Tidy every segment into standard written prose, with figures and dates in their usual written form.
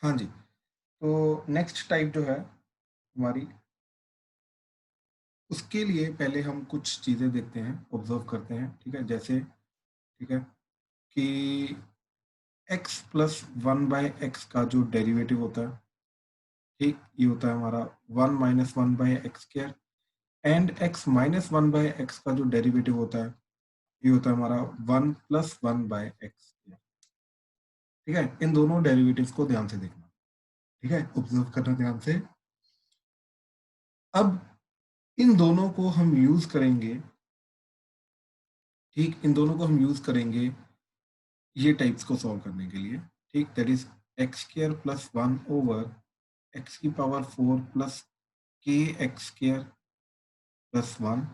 हाँ जी, तो नेक्स्ट टाइप जो है हमारी, उसके लिए पहले हम कुछ चीज़ें देखते हैं, ऑब्जर्व करते हैं, ठीक है? जैसे, ठीक है, कि x plus one by x का जो डेरिवेटिव होता है, ठीक, ये होता है हमारा one minus one by x square, and x minus one by x का जो डेरिवेटिव होता है, ये होता है हमारा one plus one by x square. ठीक है, इन दोनों डेरिवेटिव्स को ध्यान से देखना, ठीक है, ऑब्जर्व करना ध्यान से। अब इन दोनों को हम यूज करेंगे, ठीक, इन दोनों को हम यूज करेंगे ये टाइप्स को सॉल्व करने के लिए, ठीक, that is x square plus one over x की पावर फोर प्लस के x square plus one,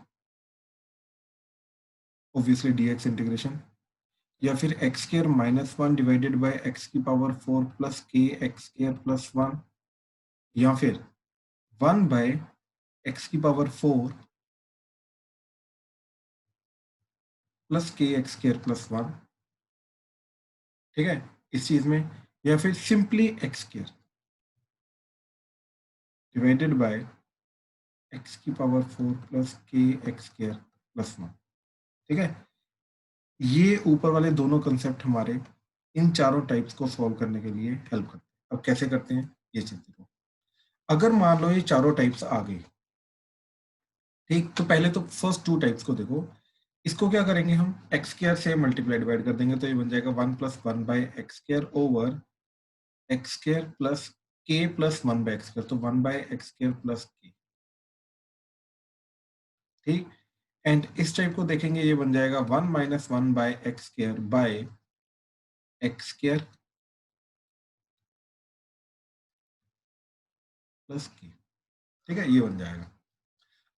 obviously D x integration, या फिर x square minus one divided by x की पावर फोर प्लस के एक्स स्क्र प्लस वन, या फिर one by x की power four plus के x square plus one, ठीक है, इस चीज में, या फिर simply x square divided by x की पावर फोर प्लस के एक्स स्क्र प्लस वन, ठीक है। ये ऊपर वाले दोनों कंसेप्ट हमारे इन चारों टाइप्स को सॉल्व करने के लिए हेल्प करते हैं। अब कैसे करते हैं ये चीज देखो। अगर मान लो ये चारों टाइप्स आ गई, ठीक, तो पहले तो फर्स्ट टू टाइप्स को देखो। इसको क्या करेंगे हम, एक्स स्क्र से मल्टीप्लाई डिवाइड कर देंगे, तो ये बन जाएगा one plus one by x square over x square plus k plus one by x square, तो one by x square plus k, ठीक। एंड इस टाइप को देखेंगे, ये बन जाएगा one minus one by x square by x square plus k, ठीक है, ये बन जाएगा।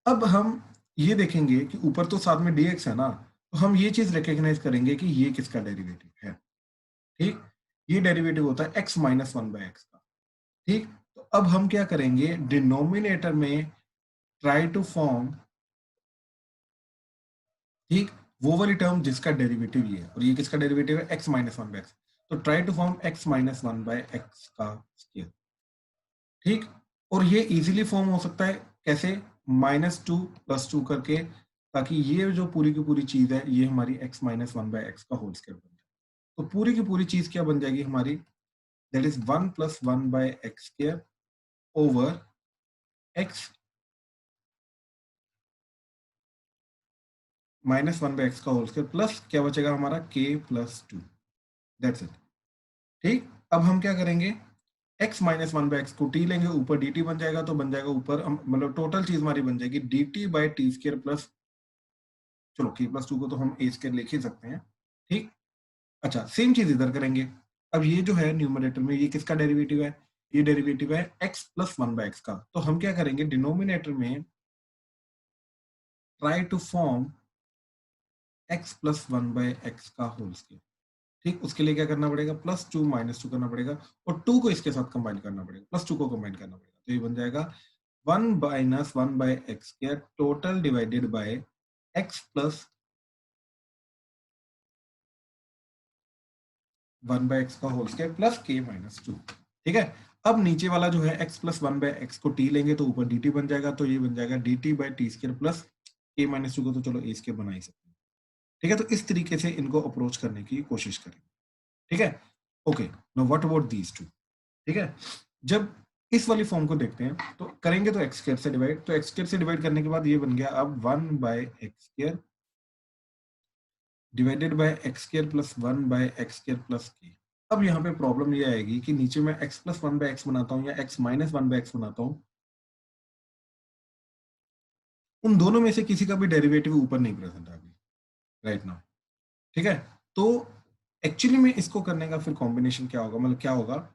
अब हम ये देखेंगे कि ऊपर तो साथ में dx है ना, तो हम ये चीज रिकॉग्नाइज करेंगे कि ये किसका डेरिवेटिव है, ठीक, ये डेरिवेटिव होता है x minus one by x का, ठीक। तो अब हम क्या करेंगे, डिनोमिनेटर में ट्राई टू फॉर्म, ठीक, वो वाली टर्म जिसका डेरिवेटिव ये है, और ये किसका डेरिवेटिव है, x minus one by x, तो try to form x minus one by x का स्क्वायर, ठीक। और ये इजीली फॉर्म हो सकता है कैसे, माइनस टू प्लस टू करके, ताकि ये जो पूरी की पूरी चीज है ये हमारी x minus one by x का होल स्क्वायर बन जाए। तो पूरी की पूरी चीज क्या बन जाएगी हमारी, that is one plus one by x square over x minus one by x का होल स्क्वायर प्लस क्या बचेगा हमारा k plus two, that's it, ठीक। अब हम क्या करेंगे, x minus one by x को t लेंगे, ऊपर dt बन जाएगा, तो बन जाएगा ऊपर मतलब टोटल चीज हमारी बन जाएगी dt by T square plus, चलो k प्लस टू को तो हम a स्क्वायर लिख ही सकते हैं, ठीक। अच्छा, सेम चीज इधर करेंगे। अब ये जो है न्यूमरेटर में, ये किसका डेरिवेटिव है, ये डेरिवेटिव है x plus one by x का, तो हम क्या करेंगे, डिनोमिनेटर में try to form x plus one by x का होल स्क्वायर, ठीक। उसके लिए क्या करना पड़ेगा, प्लस टू माइनस टू करना पड़ेगा, और टू को इसके साथ कंबाइन करना पड़ेगा, प्लस टू को कंबाइन करना पड़ेगा, तो ये बन जाएगा one minus one by x square total divided bye x plus one by x का होल स्क्वायर प्लस के माइनस टू, ठीक है। अब नीचे वाला जो है x plus one by x को t लेंगे, तो ऊपर dt बन जाएगा, तो ये बन जाएगा dt by T square plus के माइनस टू को तो चलो a स्क्वायर बना ही सकते हैं, ठीक है। तो इस तरीके से इनको अप्रोच करने की कोशिश करें, ठीक है। Okay, now what about these two, ठीक है। जब इस वाली फॉर्म को देखते हैं तो करेंगे तो एक्स स्क्वायर से डिवाइड, तो एक्स स्क्वायर से डिवाइड करने के बाद ये बन गया अब one by x square divided by x square plus one by x square plus के। अब यहाँ पे प्रॉब्लम ये आएगी कि नीचे मैं x plus one by x बनाता हूँ या x minus one by x बनाता हूँ, उन दोनों में से किसी का भी डेरिवेटिव ऊपर नहीं प्रेजेंट है अभी, राइट नाउ, ठीक है। तो एक्चुअली में इसको करने का फिर कॉम्बिनेशन क्या होगा, मतलब क्या होगा,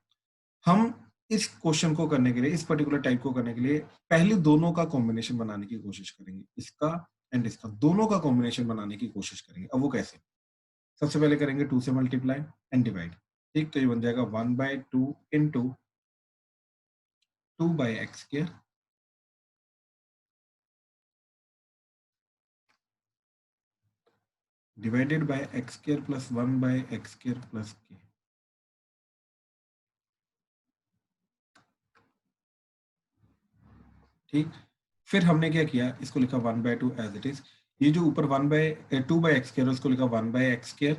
हम इस क्वेश्चन को करने के लिए, इस पर्टिकुलर टाइप को करने के लिए पहले दोनों का कॉम्बिनेशन बनाने की कोशिश करेंगे, इसका एंड इसका, दोनों का कॉम्बिनेशन बनाने की कोशिश करेंगे। अब वो कैसे, सबसे पहले करेंगे टू से मल्टीप्लाई एंड डिवाइड, ठीक, तो ये बन जाएगा one by two into two by x square divided by x square plus one by x square plus k, ठीक, फिर हमने क्या किया, इसको लिखा 1/2 एज इट इज। ये जो ऊपर 2/x² है उसको लिखा 1/x²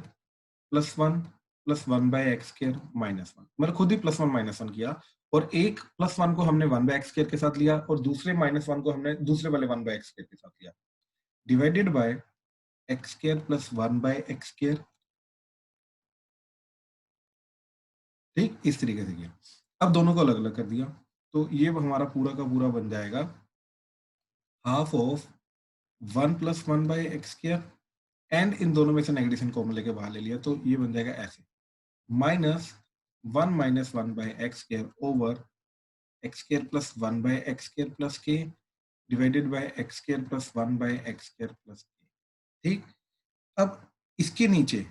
plus 1 plus 1/x² minus 1, मतलब खुद ही प्लस 1 माइनस 1 किया, और एक प्लस 1 को हमने 1/x² के साथ लिया और दूसरे माइनस 1 को हमने दूसरे वाले 1/x² के साथ लिया, divided by x² plus 1/x²। ठीक, इस तरीके से किया। अब दोनों को अलग अलग कर दिया, तो ये हमारा पूरा का पूरा बन जाएगा half of 1 plus 1/x², and in दोनों में से नेगेटिव साइन कॉमन लेके बाहर ले लिया, तो ये बन जाएगा ऐसे, minus 1 minus 1/x² over x² plus 1/x² plus k divided by x² plus 1/x² plus k। ठीक, अब इसके नीचे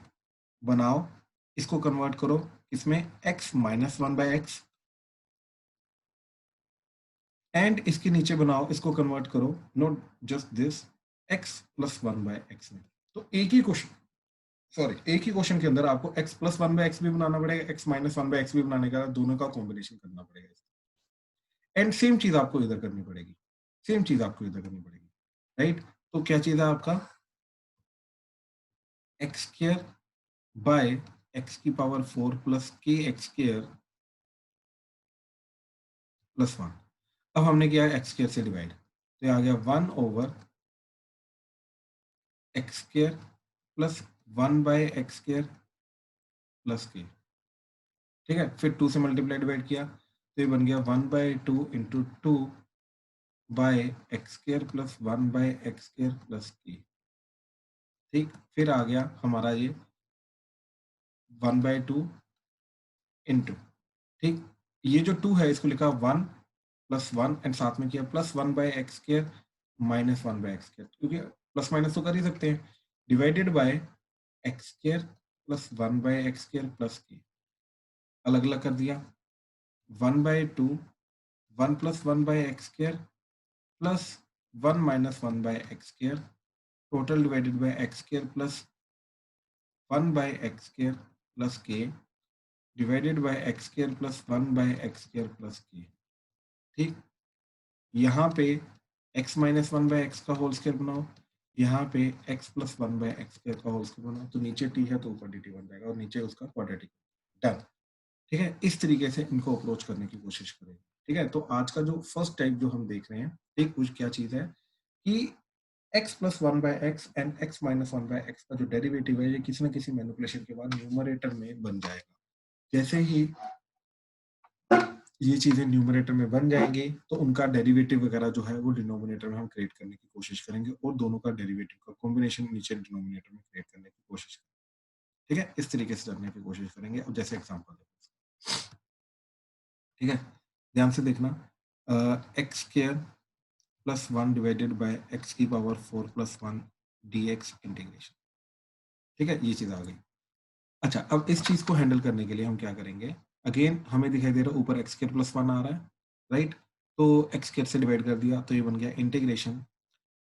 बनाओ, इसको कन्वर्ट करो इसमें x माइनस 1/x, एंड इसके नीचे बनाओ, इसको कन्वर्ट करो, note just this, x plus 1/x में। तो एक ही क्वेश्चन के अंदर आपको x प्लस 1/x भी बनाना पड़ेगा, x माइनस 1/x भी बनाने का, दोनों का कॉम्बिनेशन करना पड़ेगा, एंड सेम चीज आपको इधर करनी पड़ेगी, सेम चीज आपको इधर करनी पड़ेगी, राइट। तो क्या चीज है आपका, x² बाय x की पावर 4 प्लस k(x² प्लस 1। अब हमने किया x² से डिवाइड, तो ये आ गया 1 over x² plus 1/x² plus k। ठीक है, फिर 2 से मल्टीप्लाई डिवाइड किया, तो ये बन गया 1/2 into 2 by x² plus 1/x² plus k। ठीक, फिर आ गया हमारा ये 1/2 इंटू, ठीक, ये जो 2 है इसको लिखा 1 प्लस 1 एंड साथ में किया प्लस 1/x² माइनस 1/x², क्योंकि प्लस माइनस तो कर ही सकते हैं, divided by x² plus 1/x² plus k, अलग अलग कर दिया, 1/2 1 plus 1/x² plus 1 minus 1/x², total divided bye x² plus 1/x² plus k divided by x² plus 1/x² plus k। ठीक, यहाँ पे x माइनस 1/x का होल स्क्वायर बनाओ, यहाँ पे x प्लस 1/x² का होल स्क्वायर बनाओ, तो नीचे t है तो ऊपर dt बन जाएगा और नीचे उसका क्वाड्रेटिक, डन। ठीक है, इस तरीके से इनको अप्रोच करने की कोशिश करें। ठीक है, तो आज का जो फर्स्ट टाइप जो हम देख रहे हैं, ठीक, कुछ क्या चीज है कि x plus 1/x and x minus 1/x का जो डेरिवेटिव है, ये किसी न किसी मैनिपुलेशन के बाद न्यूमरेटर में बन जाएगा। जैसे ही ये चीजें न्यूमरेटर में बन जाएंगी तो उनका डेरिवेटिव वगैरह जो है वो डिनोमिनेटर में हम क्रिएट करने की कोशिश करेंगे और दोनों का डेरिवेटिव का कॉम्बिनेशन नीचे डिनोमिनेटर में क्रिएट करने की कोशिश करेंगे। ठीक है, इस तरीके से करने की कोशिश करेंगे। अब जैसे एग्जांपल, ठीक है, ध्यान से देखना, x² plus 1 divided bye x की पावर 4 प्लस 1 dx इंटीग्रेशन। ठीक है, ये चीज आ गई। अच्छा, अब इस चीज को हैंडल करने के लिए हम क्या करेंगे, अगेन हमें दिखाई दे रहा है ऊपर x² प्लस 1 आ रहा है, राइट, तो x² से डिवाइड कर दिया, तो ये बन गया integration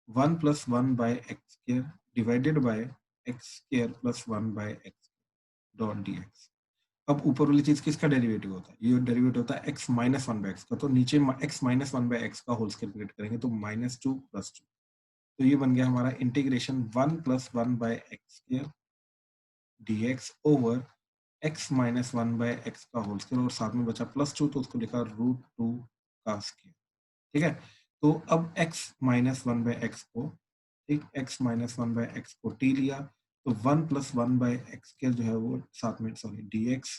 1 plus 1/x² divided by x² plus 1/x dot dx। अब ऊपर वाली चीज किसका डेरिवेटिव होता है, ये डेरिवेटिव होता है x माइनस 1/x का, तो नीचे x माइनस 1/x का होल स्क्वायर क्रिएट करेंगे, तो -2 प्लस 2, तो ये बन गया हमारा integration 1 plus 1/x² dx over x minus 1/x का होल स्क्वायर, और साथ में बचा +2, तो उसको लिखा √2 का स्क्वायर। ठीक है, तो अब x माइनस 1/x को, ठीक, x माइनस 1/x को t लिया, तो 1 प्लस 1/x के जो है वो साथ में, सॉरी, dx,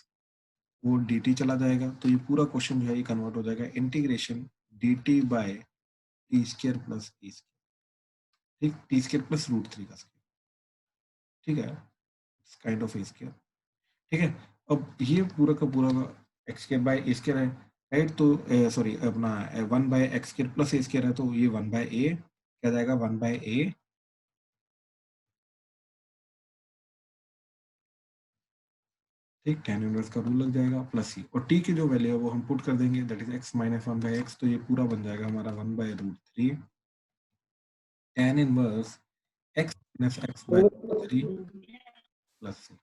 वो dt चला जाएगा, तो ये पूरा क्वेश्चन जो है ये कन्वर्ट हो जाएगा integration dt by T square plus e square. ठीक, टी स्क्वायर प्लस √3 का स्क्वायर। ठीक है, काइंड ऑफ ए स्क्वायर। ठीक है, अब ये पूरा का पूरा x² बाय ए स्क्वायर है, राइट, तो सॉरी अपना 1/x² प्लस ए स्क्वायर है, तो ये 1/a क्या जाएगा, 1/a, ठीक, tan इनवर्स का रूल लग जाएगा, प्लस सी, और t की जो वैल्यू है वो हम पुट कर देंगे, that is x minus 1/x, तो ये पूरा बन जाएगा हमारा 1/√3 tan inverse x minus x/√3 plus c.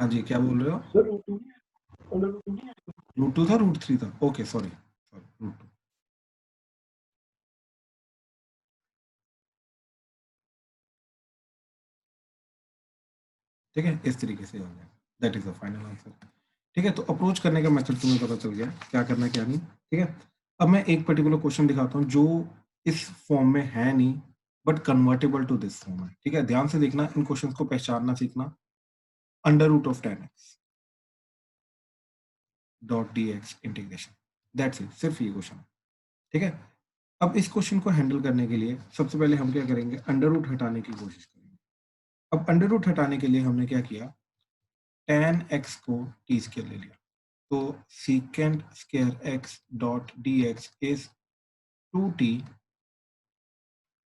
हाँ जी, क्या बोल रहे हो? रूट 2 था, रूट 3 था, ओके सॉरी सॉरी, रूट 2। ठीक है, इस तरीके से हो गया, that is the final answer. ठीक है, तो अप्रोच करने का मेथड तुम्हें पता चल गया क्या करना है क्या नहीं। ठीक है, अब मैं एक पर्टिकुलर क्वेश्चन दिखाता हूँ जो इस फॉर्म में है नहीं but convertible to this form है। ठीक है, ध्यान से देखना, इन क्वेश्चंस को पहचानना सीखना। Under root of 10x dot d x integration, that's it, सिर्फ ये क्वेश्चन। ठीक है, अब इस क्वेश्चन को हैंडल करने के लिए सबसे पहले हम क्या करेंगे, अंडर रूट हटाने की कोशिश करेंगे। अब अंडर रूट हटाने के लिए हमने क्या किया, tan x को टी स्केयर ले लिया, तो secant square x dot d x is 2t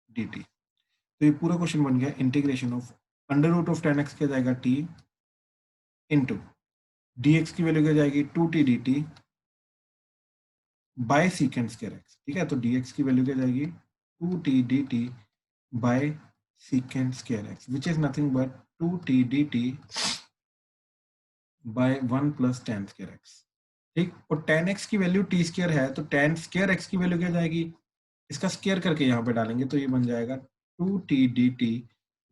dt। तो ये पूरा क्वेश्चन बन गया integration of under root of tan x क्या जाएगा t इंटू dx की वैल्यू क्या जाएगी 2t dt by secant square x। ठीक है, तो dx की वैल्यू क्या जाएगी 2t dt by secant square x which is nothing but 2t dt by 1 plus tan square x। ठीक, और tan x की वैल्यू t स्केयर है, तो tan स्केयर x की वैल्यू क्या जाएगी, इसका स्केयर करके यहाँ पे डालेंगे तो ये बन जाएगा 2t dt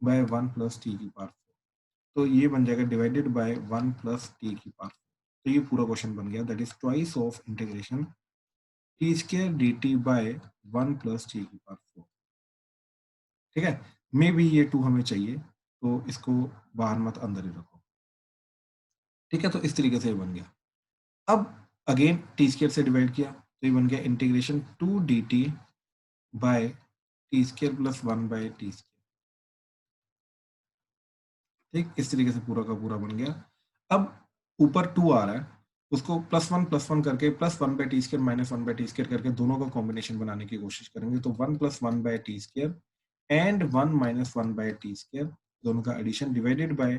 by 1 plus t की पावर 4। तो ये बन जाएगा डिवाइडेड बाय 1 प्लस टी की पावर 4। तो ये पूरा क्वेश्चन बन गया, that is twice of integration t square d T by 1 plus t की पावर 4। ठीक है, मे भी ये 2 हमें चाहिए, तो इसको बाहर मत अंदर ही रखो। ठीक है, तो इस तरीके से ये बन गया। अब अगेन टी स्केयर से डिवाइड किया तो ये बन गया integration 2 d T by t square plus 1 by t square. ठीक, इस तरीके से पूरा का पूरा बन गया। अब ऊपर 2 आ रहा है, उसको प्लस वन करके plus 1 by t square minus 1 by t square करके दोनों का कॉम्बिनेशन बनाने की कोशिश करेंगे, तो 1 plus 1 by t square and 1 minus 1 by t square, दोनों का addition divided by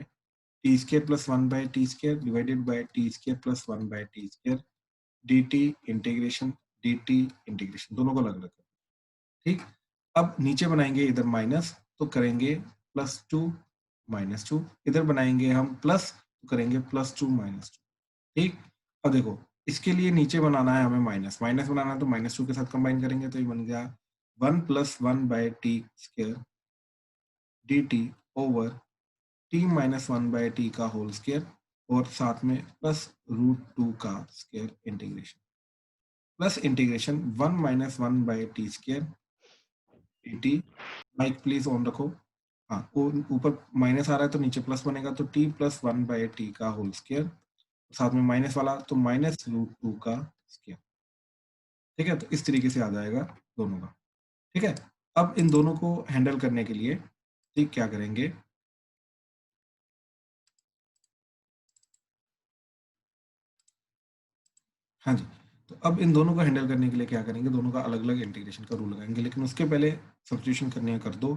t square plus 1 by t square divided by t square plus 1 by t square d t integration दोनों को अलग अलग। ठीक, अब नीचे बनाएंगे इधर माइनस तो करेंगे +2 -2, इधर बनाएंगे हम प्लस तो करेंगे +2 -2। ठीक, अब देखो इसके लिए नीचे बनाना है हमें माइनस माइनस बनाना है, तो -2 के साथ कंबाइन करेंगे तो ये बन गया 1 plus 1 by t square d t over t minus 1 by T का होल स्केयर और साथ में प्लस √2 का square integration plus integration 1 minus 1 by t square d t. Mike please on रखो। हाँ, वो ऊपर माइनस आ रहा है तो नीचे प्लस बनेगा, तो t प्लस 1 बाय टी का होल स्केयर, साथ में माइनस वाला तो -√2 का स्केयर। ठीक है, तो इस तरीके से आ जाएगा दोनों का। ठीक है, अब इन दोनों को हैंडल करने के लिए ठीक क्या करेंगे, हाँ जी, तो अब इन दोनों को हैंडल करने के लिए क्या करेंगे, दोनों का अलग अलग इंटीग्रेशन का रूल लगाएंगे, लेकिन उसके पहले सब्स्टिट्यूशन करने कर दो।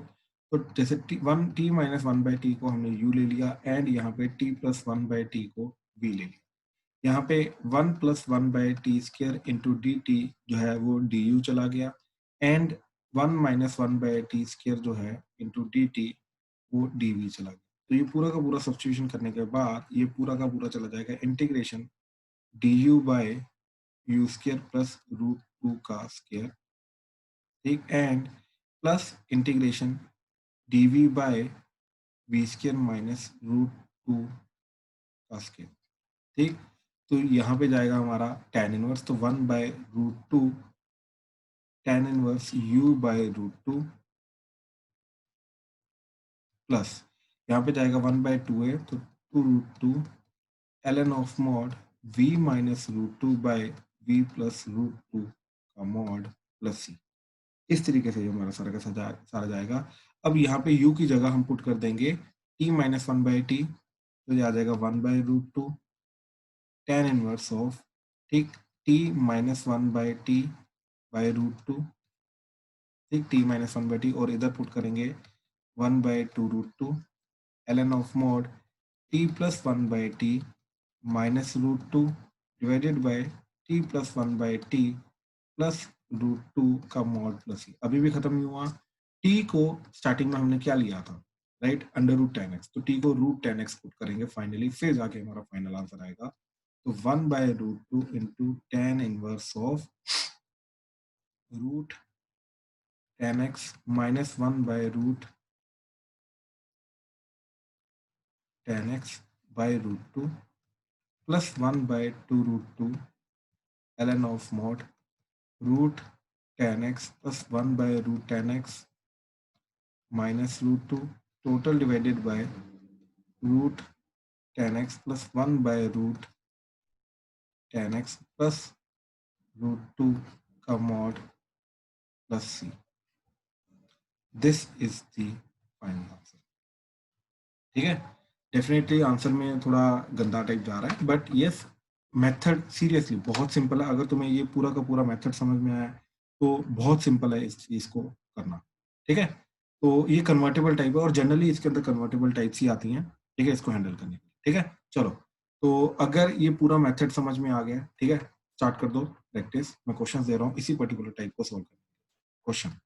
तो जैसे t माइनस 1 बाई टी को हमने u ले लिया एंड यहाँ पे t प्लस 1 बाई टी को v ले लिया। यहाँ पे 1 plus 1 by t square into D T जो है वो डी यू चला गया and 1 minus 1 by t square जो है इंटू डी टी वो डी वी चला गया। तो ये पूरा का पूरा सब्स्टिट्यूशन करने के बाद ये पूरा का पूरा चला जाएगा integration d u by u square plus √2 का स्केयर। ठीक, and plus integration d v by v square minus √2 का स्केयर। ठीक, तो यहाँ पे जाएगा हमारा tan इनवर्स, तो 1 by √2 tan inverse u by √2 plus यहाँ पे जाएगा 1 बाय 2a तो 2√2 ln of mod v minus √2 by v plus √2 का मॉड प्लस c। इस तरीके से हमारा सारा का सारा जाएगा। अब यहाँ पे u की जगह हम पुट कर देंगे t माइनस 1 बाय टी, तो ये आ जाएगा 1 बाय √2 tan इनवर्स ऑफ ठीक t minus 1 by t by √2 ठीक t माइनस 1 बाय टी, और इधर पुट करेंगे 1 by 2√2 ln of mod t plus 1 by t minus √2 divided by t plus 1 by T plus √2 का मॉड प्लस c। अभी भी खत्म नहीं हुआ, t को स्टार्टिंग में हमने क्या लिया था, राइट, अंडर रूट 10x, तो t को √10x पुट करेंगे फाइनली, फिर जाके हमारा फाइनल आंसर आएगा तो 1/√2 into tan inverse of root tan x minus 1/root tan x by √2 plus 1/2√2 ln of mod root tan x plus 1/root tan x minus √2 total divided by root tan x plus 1/root tan x plus √2 का mod plus c. This is the final answer. ठीक है, definitely answer में थोड़ा गंदा type जा रहा है, but yes method seriously बहुत सिंपल है. अगर तुम्हें ये पूरा का पूरा मेथड समझ में आया तो बहुत सिंपल है इस चीज को करना. ठीक है, तो ये कन्वर्टेबल टाइप है और जनरली इसके अंदर कन्वर्टेबल टाइप्स ही आती हैं. ठीक है, इसको हैंडल करने के लिए. ठीक है, चलो तो अगर ये पूरा मेथड समझ में आ गया, ठीक है, स्टार्ट कर दो प्रैक्टिस. मैं क्वेश्चन दे रहा हूँ इसी पर्टिकुलर टाइप को सोल्व करने. क्वेश्चन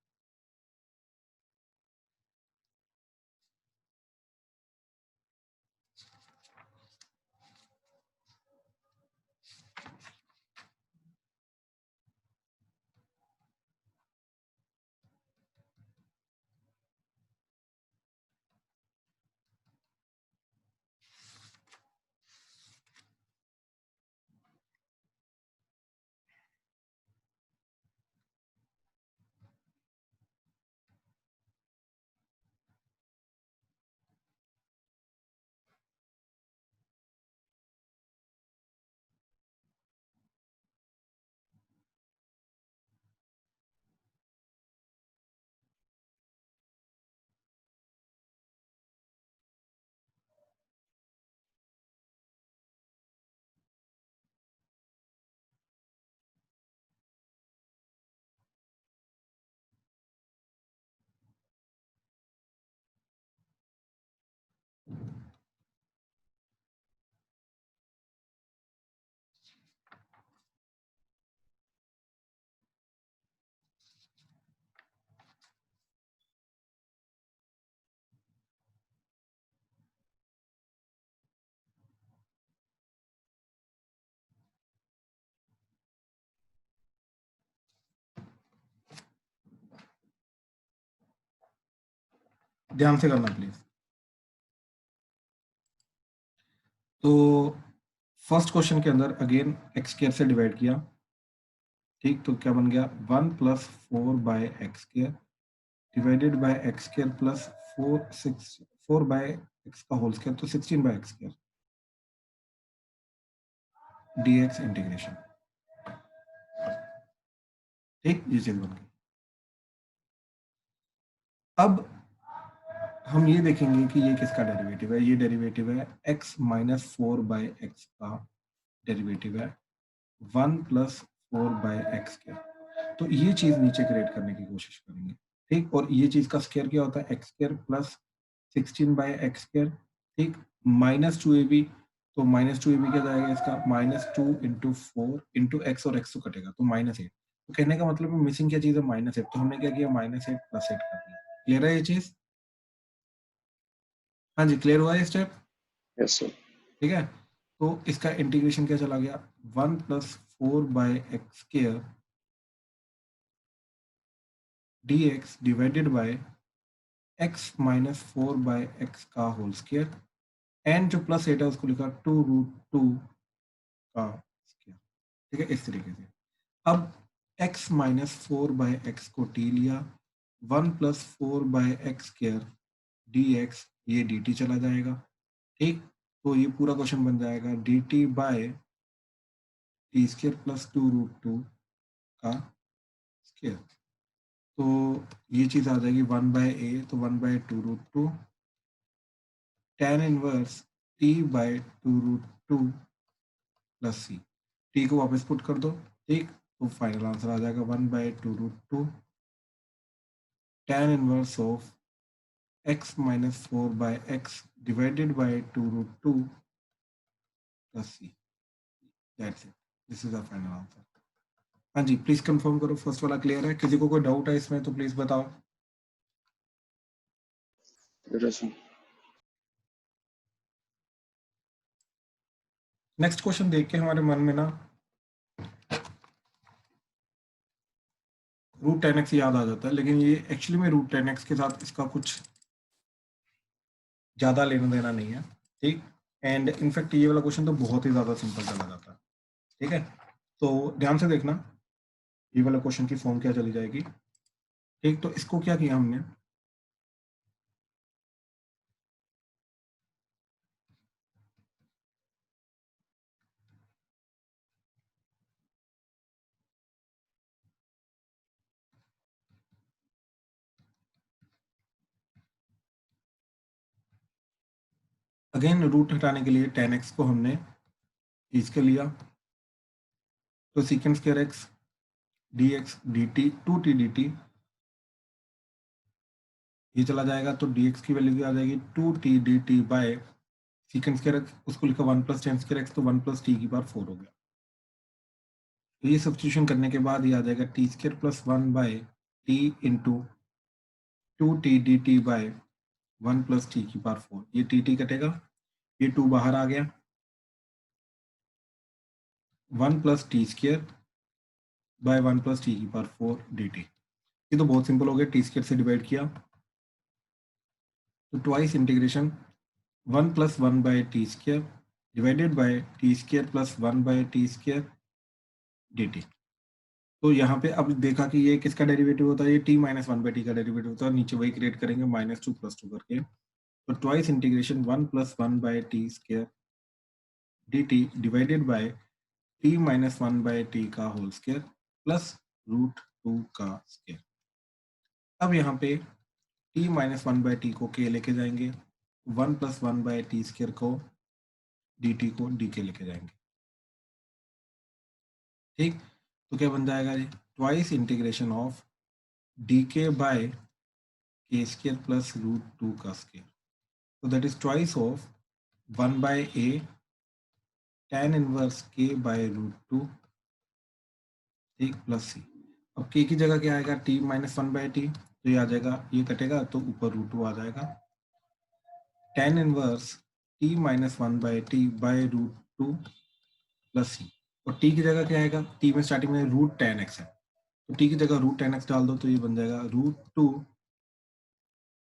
ध्यान से करना प्लीज. तो फर्स्ट क्वेश्चन के अंदर अगेन एक्स स्क्वायर से डिवाइड किया. ठीक, तो क्या बन गया 1+4/x² divided by x² plus 4/x का होल स्क्वायर, तो 16/x² dx इंटीग्रेशन. ठीक, ये चीज बन गई. अब हम ये देखेंगे कि ये किसका डेरिवेटिव है. ये डेरिवेटिव है x - 4/x का डेरिवेटिव है 1+4/x². तो ये चीज नीचे क्रिएट करने की कोशिश करेंगे. ठीक, और ये चीज का स्क्वायर क्या होता है x² प्लस 16/x². ठीक, -2ab, तो -2ab क्या जाएगा इसका -2 × 4 × x और x तो कटेगा तो -8. तो कहने का मतलब मिसिंग क्या चीज है -8. तो हमने क्या किया -8 + 8 कर दिया. क्लियर है ये चीज? हाँ जी, क्लियर हुआ ये स्टेप? Yes sir. ठीक है, तो इसका इंटीग्रेशन क्या चला गया 1+4/x² dx divided by x - 4/x का होल स्क्वायर एंड जो +8 है उसको लिखा 2√2 का स्क्वायर. ठीक है, इस तरीके से. अब x - 4/x को t लिया, 1+4/x² dx, ये dt चला जाएगा. ठीक, तो ये पूरा क्वेश्चन बन जाएगा dt बाय t² प्लस 2√2 का स्क्वायर. तो ये चीज आ जाएगी 1/a, तो 1/2√2 tan inverse t by 2√2 plus c. t को वापस पुट कर दो. ठीक, तो फाइनल आंसर आ जाएगा 1/2√2 tan inverse of x - 4/x divided by 2√2 plus c. That's it, this is the final answer. हाँ जी, प्लीज कंफर्म करो फर्स्ट वाला क्लियर है. किसी को कोई डाउट है इसमें तो प्लीज बताओ. Yes sir. नेक्स्ट क्वेश्चन देख के हमारे मन में ना रूट 10x याद आ जाता है, लेकिन ये एक्चुअली में रूट 10x के साथ इसका कुछ ज़्यादा लेना देना नहीं है, ठीक। एंड इनफैक्ट ये वाला क्वेश्चन तो बहुत ही ज़्यादा सिंपल चला जाता है, ठीक है। तो ध्यान से देखना ये वाला क्वेश्चन की फॉर्म क्या चली जाएगी, ठीक। तो इसको क्या किया हमने, अगेन रूट हटाने के लिए 10x को हमने इसके लिया, तो secant square x d x d t two t D t ये चला जाएगा, तो डी एक्स की वैल्यू आ जाएगी 2t dt by secant square x, उसको लिखा 1 + tan स्क्वायर एक्स, तो 1 + t⁴ हो गया। तो ये सब्स्टिट्यूशन करने के बाद ये आ जाएगा t² + 1 by T into 2t dt by 1 + t⁴। ये टी कटेगा, ये 2 बाहर आ गया, 1 + t² बाय 1 + t⁴ dt। ये तो बहुत सिंपल हो गया, t² से डिवाइड किया तो twice integration 1 + 1 by t² divided by t² + 1 by t² dt। तो यहाँ पे अब देखा कि ये किसका डेरिवेटिव होता है, ये t - 1 बाय t का डेरिवेटिव होता है, नीचे वही क्रिएट करेंगे -2 + 2 करके, तो twice integration 1 + 1 by t² dt divided by t - 1 by t का होल स्क्वायर प्लस √2 का स्क्वायर। अब यहाँ पे t - 1 बाय t को k लेके जाएंगे, 1 + 1 बाय t² को dt को dk लेके जाएंगे, ठीक। तो क्या बन जाएगा जी, twice integration of dk by k² plus √2 का स्क्वायर, तो that is twice of 1 by a tan inverse k by √2, ठीक, प्लस c। अब k की जगह क्या आएगा, t - 1 बाय t, तो ये आ जाएगा, ये कटेगा तो ऊपर √2 आ जाएगा, tan inverse t - 1 by t by √2 plus c। और t की जगह क्या आएगा, t में स्टार्टिंग में रूट tan x है, तो t की जगह रूट tan x डाल दो, तो ये बन जाएगा √2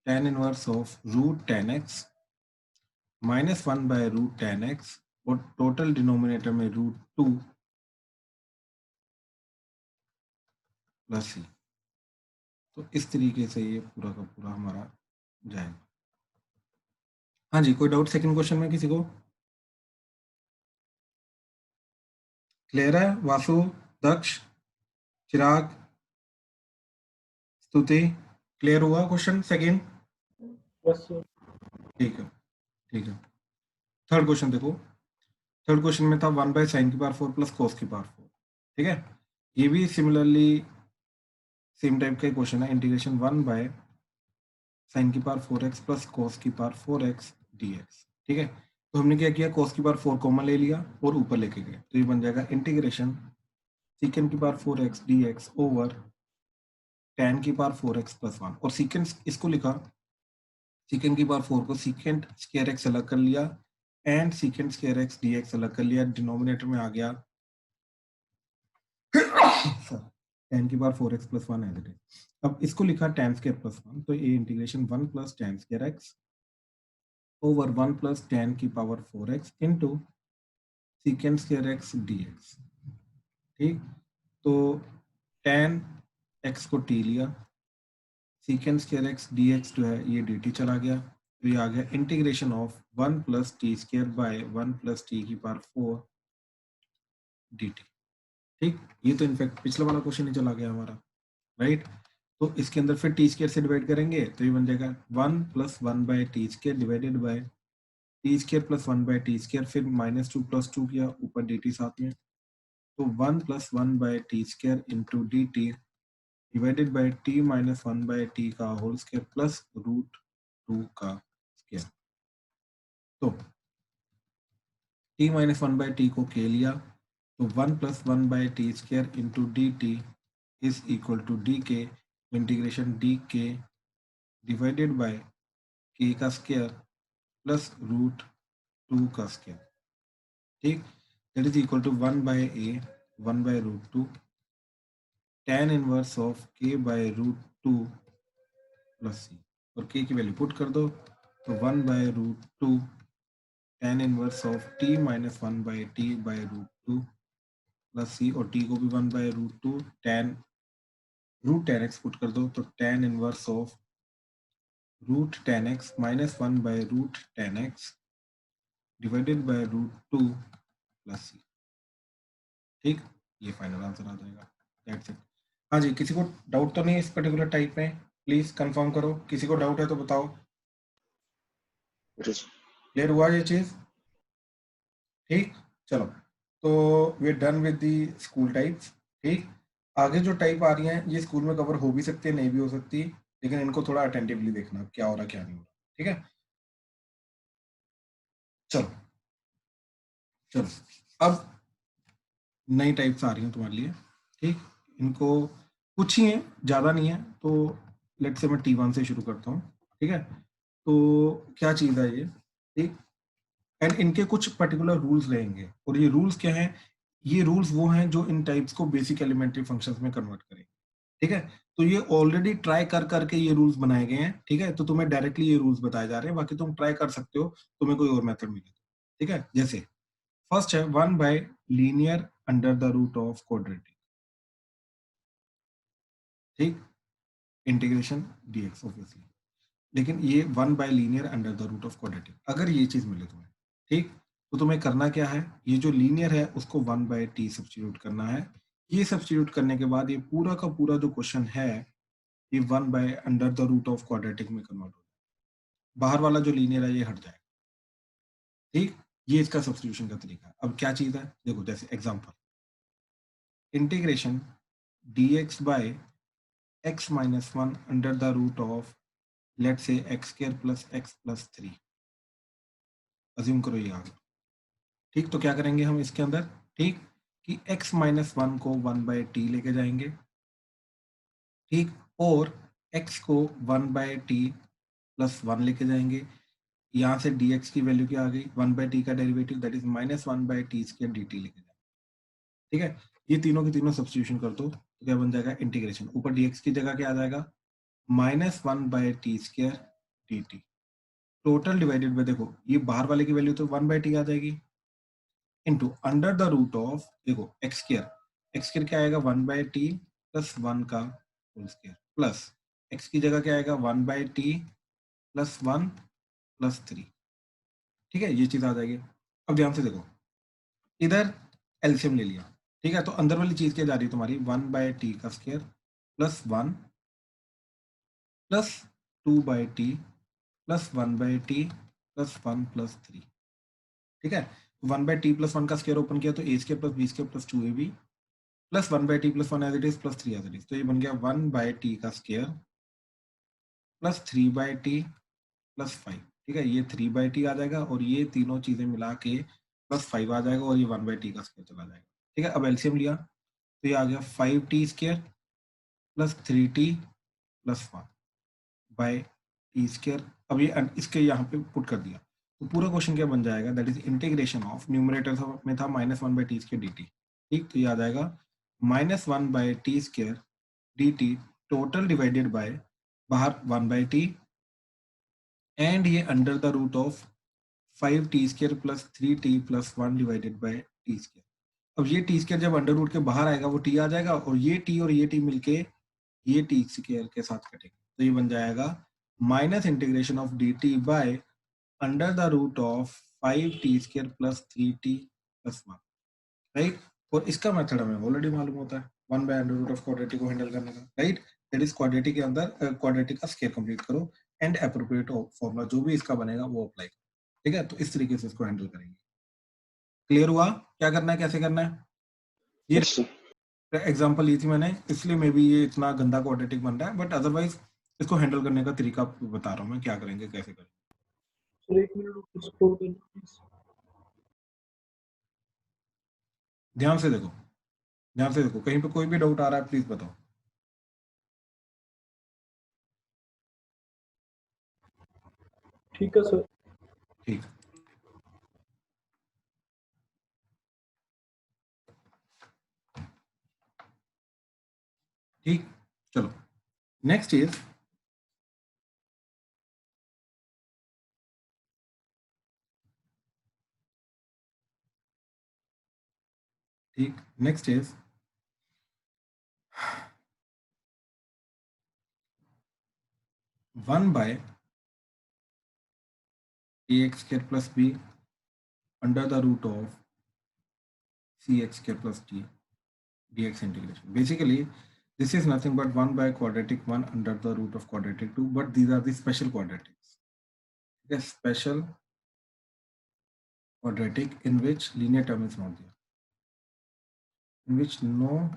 tan inverse of root tan x -1 by root tan x, और टोटल डिनोमिनेटर में √2 प्लस c। तो इस तरीके से ये पूरा का पूरा हमारा जाएगा। हाँ जी, कोई डाउट सेकंड क्वेश्चन में किसी को? क्लियर है? वासु, दक्ष, चिराग, स्तुति, क्लियर हुआ क्वेश्चन सेकंड? ठीक है, ठीक है। थर्ड क्वेश्चन देखो, थर्ड क्वेश्चन में था 1 बाय sin⁴ प्लस cos⁴, ठीक है। ये भी सिमिलरली सेम टाइप का क्वेश्चन है, integration 1 by sin⁴x plus cos⁴x dx, ठीक है। तो हमने क्या किया, cos⁴ कॉमन ले लिया और ऊपर लेके गए, तो ये बन जाएगा integration sec⁴x dx over tan⁴x plus 1, और सीकेंड इसको लिखा sec⁴ को secant स्क्वायर x अलग कर लिया and secant square x dx अलग कर लिया, डिनोमिनेटर में आ गया tan⁴x plus 1 as it is. अब इसको लिखा tan² प्लस 1, तो ये integration 1 + tan² x over 1 + tan⁴x into secant² x dx, ठीक। तो tan x को t लिया, secant² x dx जो है ये dt चला गया, तो ये आ गया integration of 1 + t² bye 1 + t⁴ dt, ठीक। ये तो इनफैक्ट पिछला वाला क्वेश्चन ही चला गया हमारा, राइट। तो इसके अंदर फिर t² से डिवाइड करेंगे, तो ये बन जाएगा 1 + 1 by t² divided by t² + 1 by t², फिर -2 + 2 किया, ऊपर dt साथ में, तो 1 + 1 by t² into dt divided by t - 1 by t का होल स्क्वायर प्लस √2 का स्क्वायर। तो t - 1 बाय t को k लिया, तो 1 + 1 by t² into dt is equal to dk integration dk divided by k का स्क्वायर प्लस √2 का square, ठीक। That is equal to 1 by a 1 by root 2 tan inverse of k bye root 2 plus c, और k की value put कर दो तो 1 by root 2 tan inverse of t minus 1 by t by root 2 plus c, और t को भी 1 by root 2 tan root tan x put कर दो तो tan inverse of root tan x minus 1 by root tan x divided by root 2 plus c. ठीक, ये final answer आ जाएगा। That's it. हाँ जी, किसी को डाउट तो नहीं इस पर्टिकुलर टाइप में? प्लीज कंफर्म करो, किसी को डाउट है तो बताओ। क्लियर हुआ ये चीज? ठीक, चलो, तो we are done with the school types. ठीक, आगे जो टाइप आ रही हैं ये स्कूल में कवर हो भी सकती है, नहीं भी हो सकती, लेकिन इनको थोड़ा अटेंटिवली देखना क्या हो रहा क्या नहीं हो रहा। ठीक है, चलो चलो, अब नई टाइप्स आ रही हैं तुम्हारे लिए। ठीक, इनको कुछ ही है, ज़्यादा नहीं है, तो लेट से मैं T1 से शुरू करता हूँ। ठीक है, तो क्या चीज़ है ये? ठीक, एंड इनके कुछ पर्टिकुलर रूल्स रहेंगे, और ये रूल्स क्या हैं? ये रूल्स वो हैं जो इन टाइप्स को बेसिक एलिमेंट्री फंक्शंस में कन्वर्ट करेंगे। ठीक है, तो ये ऑलरेडी ट्राई कर करके ये रूल्स बनाए गए हैं। ठीक है, तो तुम्हें डायरेक्टली ये रूल्स बताए जा रहे हैं, बाकी तुम ट्राई कर सकते हो, तुम्हें कोई और मेथड मिले। ठीक है, जैसे फर्स्ट है 1 by linear under the root of quadratic. ठीक, इंटीग्रेशन dx ऑब्वियसली, लेकिन ये 1 by linear under the root of quadratic, अगर ये चीज मिले तुम्हें, ठीक, तो तुम्हें करना क्या है? ये जो लीनियर है उसको 1 बाय टी सब्स्टिट्यूट करना है। ये सब्स्टिट्यूट करने के बाद ये पूरा का पूरा जो क्वेश्चन है ये 1 by under the root of quadratic में कन्वर्ट हो जाए, बाहर वाला जो लीनियर है ये हट जाएगा। ठीक, ये इसका सब्स्टिट्यूशन का तरीका है। अब क्या चीज है देखो, जैसे example integration dx by x minus 1 under the root of let say x square plus x plus 3, assume करो ये आ गया। ठीक, तो क्या करेंगे हम इसके अंदर? ठीक, कि x माइनस 1 को 1 बाय टी लेके जाएंगे। ठीक, और x को 1 बाय टी प्लस 1 लेके जाएंगे। यहाँ से dx की वैल्यू क्या आ गई? 1 बाय टी का derivative that is minus 1 by T square D T लेके जाएंगे। ठीक है, ये तीनों की तीनों सब्स्टिट्यूशन कर दो तो क्या बन जाएगा? इंटीग्रेशन, ऊपर dx की जगह क्या आ जाएगा? Minus 1 by T square D T, total divided by, देखो ये बाहर वाले की वैल्यू तो 1 बाय टी आ जाएगी, into under the root of, देखो एक्स स्क्र क्या आएगा? 1 बाय टी प्लस 1 का होल स्क्वायर, प्लस एक्स की जगह क्या आएगा? 1 बाय टी प्लस 1 प्लस 3। ठीक है, ये चीज आ जाएगी। अब ध्यान से देखो, इधर एलसीएम ले लिया। ठीक है, तो अंदर वाली चीज क्या जा रही है तुम्हारी? 1 बाय टी का square plus 1 plus 2 by T plus 1 by T plus 1 plus 3। ठीक है, 1 बाय टी प्लस 1 का स्क्वायर ओपन किया तो a square plus b square plus 2ab plus 1 by T plus 1 as it is plus 3 as it is, तो ये बन गया 1 by T का square plus 3 by T plus 5। ठीक है, ये 3 बाय टी आ जाएगा और ये तीनों चीजें मिला के प्लस 5 आ जाएगा, और ये 1 बाय टी का स्क्वायर चला जाएगा। ठीक है, अब एलसीएम लिया तो ये आ गया 5t square plus 3t plus 1 by T square. अब ये इसके यहाँ पे पुट कर दिया तो पूरा क्वेश्चन क्या बन जाएगा? That is integration of, numerator में था minus 1 by T square D T. ठीक, तो ये आ जाएगा minus 1 by T square D T, total divided by, बाहर 1 बाय टी, एंड ये under the root of 5t square plus 3t plus 1 divided by T square. अब ये T square जब अंडर रूट के बाहर आएगा वो टी आ जाएगा, और ये टी मिलके ये टी स्क्वायर के साथ कटेगा, तो ये बन जाएगा minus integration of D T by under the root of 5t square plus 3t plus 1। Right, और इसका मेथड हमें ऑलरेडी मालूम होता है, 1 by under root of quadratic को हैंडल करने का। राइट, दैट इज क्वाड्रेटिक के अंदर क्वाड्रेटिक का स्क्वायर कंप्लीट करो एंड अप्रोप्रिएट फॉर्मूला जो भी इसका बनेगा वो अप्लाई करो। ठीक है, तो इस तरीके से इसको हैंडल करेंगे। क्लियर हुआ क्या करना है, कैसे करना है? ये एग्जांपल ली थी मैंने, इसलिए मे बी ये इतना गंदा क्वाड्रेटिक बन रहा है, बट अदरवाइज इसको हैंडल करने का तरीका बता रहा हूँ मैं, क्या करेंगे कैसे करेंगे। सर एक मिनट स्क्रॉल करना प्लीज। ध्यान से देखो, ध्यान से देखो, कहीं पे कोई भी डाउट आ रहा है प्लीज बताओ। ठीक है सर। ठीक, ठीक, चलो नेक्स्ट इज ठीक, next is 1/ax square plus b under the root of cx square plus d dx integration. Basically, this is nothing but 1/quadratic 1 under the root of quadratic 2, but these are the special quadratics. Okay, special quadratic in which linear term is not there, in which no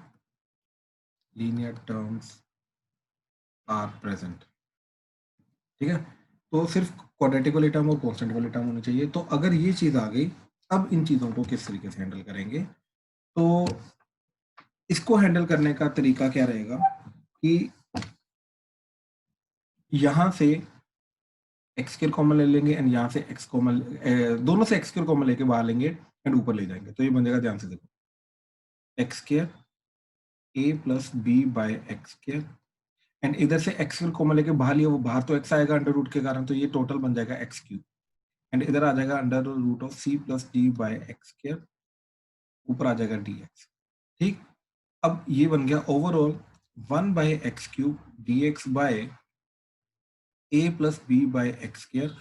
linear terms are present. ठीक है, तो सिर्फ quadratic वाली term और constant वाली term होनी चाहिए. तो अगर ये चीज आ गई, अब इन चीजों को किस तरीके से हैंडल करेंगे? तो इसको हैंडल करने का तरीका क्या रहेगा कि यहां से एक्स स्क्वायर कॉमन ले लेंगे एंड यहाँ से एक्स कॉमन, दोनों से एक्स स्क्वायर कॉमन लेके बाहर लेंगे एंड ऊपर ले जाएंगे. तो ये बन जाएगा, ध्यान से देखो, X square A plus B by x square and इधर से एक्स स्क्वायर कॉमन लेके बाहर लिया, वो बाहर तो एक्स आएगा अंडर रूट के कारण, तो ये टोटल बन जाएगा एक्स क्यूब एंड इधर आ जाएगा under root of C plus D by x square, ऊपर आ जाएगा डी एक्स. ठीक, अब ये बन गया overall 1/x cube dx by a plus B by x square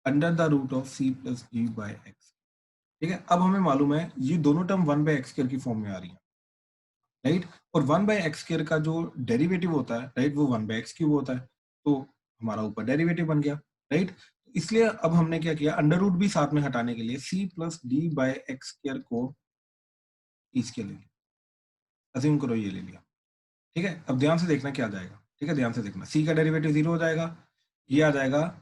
under the root of c plus d by X. ठीक है, अब हमें मालूम है ये दोनों टर्म 1/x स्क्वायर की फॉर्म में आ रही है, राइट. और 1/x स्क्वायर का जो डेरिवेटिव होता है, राइट, वो 1/x क्यूब होता है. तो हमारा ऊपर डेरिवेटिव बन गया, राइट. इसलिए अब हमने क्या किया, अंडर रूट भी साथ में हटाने के लिए c plus D by x square को इसके ले लिया, अज्यूम करो ये ले लिया. ठीक है, अब ध्यान से देखना क्या आ जाएगा. ठीक है, ध्यान से देखना, c का डेरिवेटिव 0 हो जाएगा, ये आ जाएगा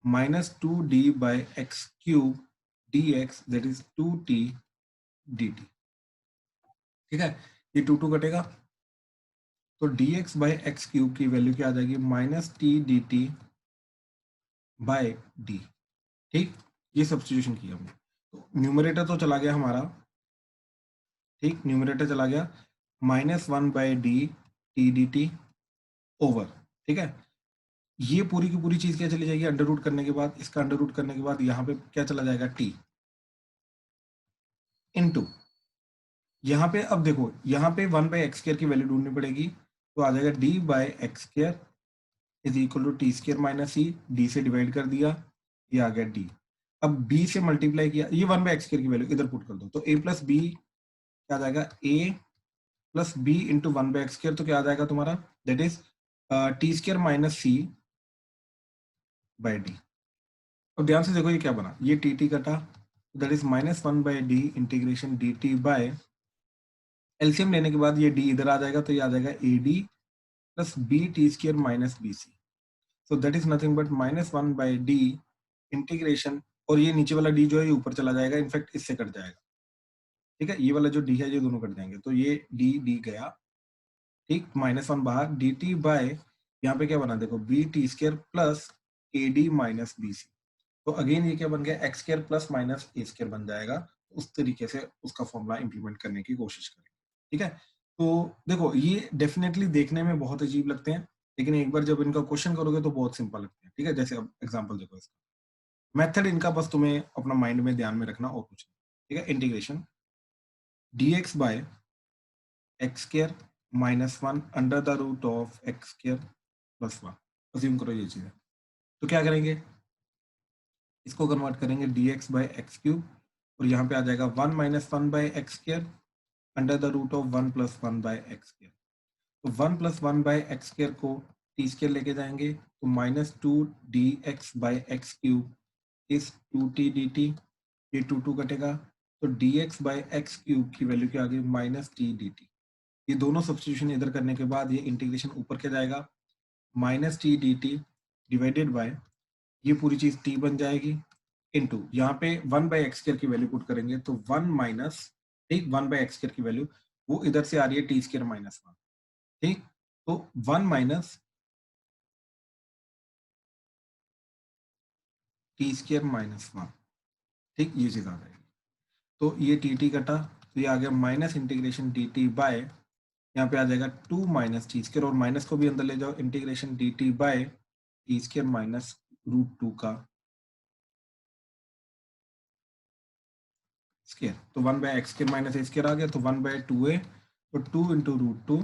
-2d by x cube D X, that is 2t dt. ठीक है, ये 2 कटेगा, तो dx बाय एक्स क्यूब की वैल्यू क्या आ जाएगी, -t dt बाय d. ठीक, ये सब्स्टिट्यूशन किया हमने, तो न्यूमरेटर तो चला गया हमारा. ठीक, न्यूमरेटर चला गया, -1/d t dt ओवर. ठीक है, ये पूरी की पूरी चीज क्या चली जाएगी, अंडर रूट करने के बाद, इसका अंडर रूट करने के बाद यहाँ पे क्या चला जाएगा, t इनटू, यहाँ पे अब देखो, यहाँ पे 1/x स्क्वायर की वैल्यू ढूंढनी पड़ेगी, तो आ जाएगा d by x square is equal to T square minus C, D से डिवाइड कर दिया, ये आ गया d. अब b से मल्टीप्लाई किया, ये 1/x स्क्वायर की वैल्यू इधर पुट कर दो, तो a प्लस बी क्या आ जाएगा, a plus B into 1/x square, तो क्या आ जाएगा तुम्हारा, that is T square minus C by D. अब ध्यान से देखो ये क्या बना, ये टी टी कटा, that is -1/d integration D T by, LCM लेने के बाद ये d इधर आ जाएगा, तो ये आ जाएगा A D plus B T square minus B C. So that is nothing but -1/d integration, और ये नीचे वाला d जो है ये ऊपर चला जाएगा, इनफैक्ट इससे कट जाएगा. ठीक है, ये वाला जो d है ये दोनों कट जाएंगे, तो ये d गया. ठीक, -1 बाहर, डी टी बाय, यहाँ पे क्या बना देखो, B T square plus A D minus B C. तो अगेन ये क्या बन गया, X square plus minus A square बन जाएगा. उस तरीके से उसका फॉर्मूला इंप्लीमेंट करने की कोशिश करेंगे. ठीक है, तो देखो ये डेफिनेटली देखने में बहुत अजीब लगते हैं, लेकिन एक बार जब इनका क्वेश्चन करोगे तो बहुत सिंपल लगते हैं. ठीक है, जैसे अब एग्जांपल देखो, इसका मेथड इनका बस तुम्हें अपना माइंड में ध्यान में रखना और कुछ नहीं. ठीक है, integration dx by x square -1 under the root of x square plus 1, assume करो ये चीज है. तो क्या करेंगे, इसको कन्वर्ट करेंगे dx बाय एक्स क्यूब, और यहाँ पे आ जाएगा 1 - 1/x square under the root of 1 + 1/x square. तो 1 + 1/x स्क्वायर को टी स्क्वायर लेके जाएंगे, तो -2dx by x cube is 2t dt, ये 2 कटेगा, तो dx बाय एक्स क्यूब की वैल्यू क्या आ गई, -t dt. ये दोनों सब्स्टिट्यूशन इधर करने के बाद ये इंटीग्रेशन ऊपर क्या जाएगा, -t dt डिवाइडेड बाय, ये पूरी चीज t बन जाएगी, इनटू यहाँ पे 1/x स्क्वायर की वैल्यू पुट करेंगे, तो 1 माइनस, ठीक, 1/x स्क्वायर की वैल्यू वो इधर से आ रही है टी स्क्वायर -1. ठीक, तो 1 माइनस टी स्क्वायर -1. ठीक, ये चीज आ जाएगी, तो ये टी टी कटा, तो ये आ गया minus integration D T by यहाँ पे आ जाएगा 2 माइनस टी स्क्र, और माइनस को भी अंदर ले जाओ, integration D T by T square minus √2 का स्क्र। तो 1 by x square minus A square आ गया, तो 1 बाय 2a, तो 2 इंटू √2,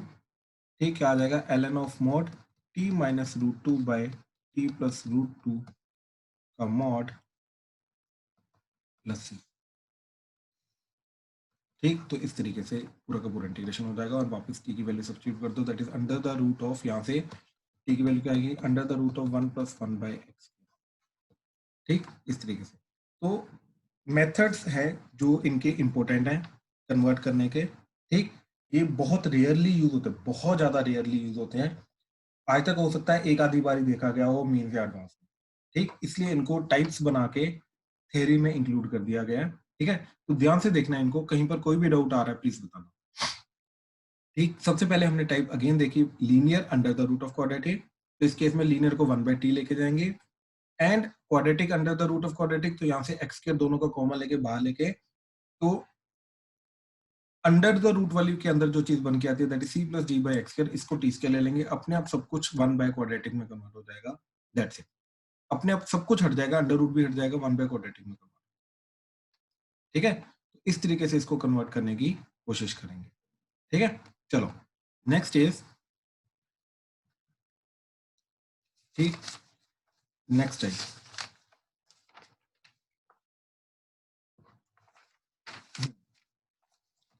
ठीक, क्या आ जाएगा ln of mod t minus √2 by t plus √2 का मॉड प्लस सी। ठीक, तो इस तरीके से पूरा का पूरा इंटीग्रेशन हो जाएगा, और वापस t की वैल्यू सब्स्टिट्यूट कर दो, that is under the root of, यहाँ से t की वैल्यू क्या आएगी, under the root of 1 plus 1 by X. ठीक, इस तरीके से। तो मेथड्स हैं जो इनके इंपॉर्टेंट हैं कन्वर्ट करने के। ठीक, ये बहुत रेयरली यूज होते हैं, बहुत ज्यादा रेयरली यूज होते हैं। आज तक हो सकता है एक आधी बार ही देखा गया हो मीन या एडवांस में। ठीक, इसलिए इनको टाइप्स बना के थ्योरी में इंक्लूड कर दिया गया है। ठीक है, तो ध्यान से देखना है इनको, कहीं पर कोई भी डाउट आ रहा है प्लीज बताना। ठीक, सबसे पहले हमने टाइप अगेन देखी, linear under the root of quadratic. तो इस केस में लीनियर को 1 बाय टी लेके जाएंगे, and quadratic under the root of quadratic, तो यहाँ से एक्स के दोनों का कॉमन लेके बाहर लेके, तो अंडर द रूट वैल्यू के अंदर जो चीज बन के आती है that is C plus D by X square, इसको टी स्क्वायर ले लेंगे, अपने आप सब कुछ 1 बाय क्वाड्रेटिक में कन्वर्ट हो जाएगा। दैट्स इट, अपने आप सब कुछ हट जाएगा, अंडर रूट भी हट जाएगा, 1 बाय क्वाड्रेटिक में कन्वर्ट। ठीक है, तो इस तरीके से इसको कन्वर्ट करने की कोशिश करेंगे। ठीक है, चलो नेक्स्ट इज, ठीक, नेक्स्ट टाइप,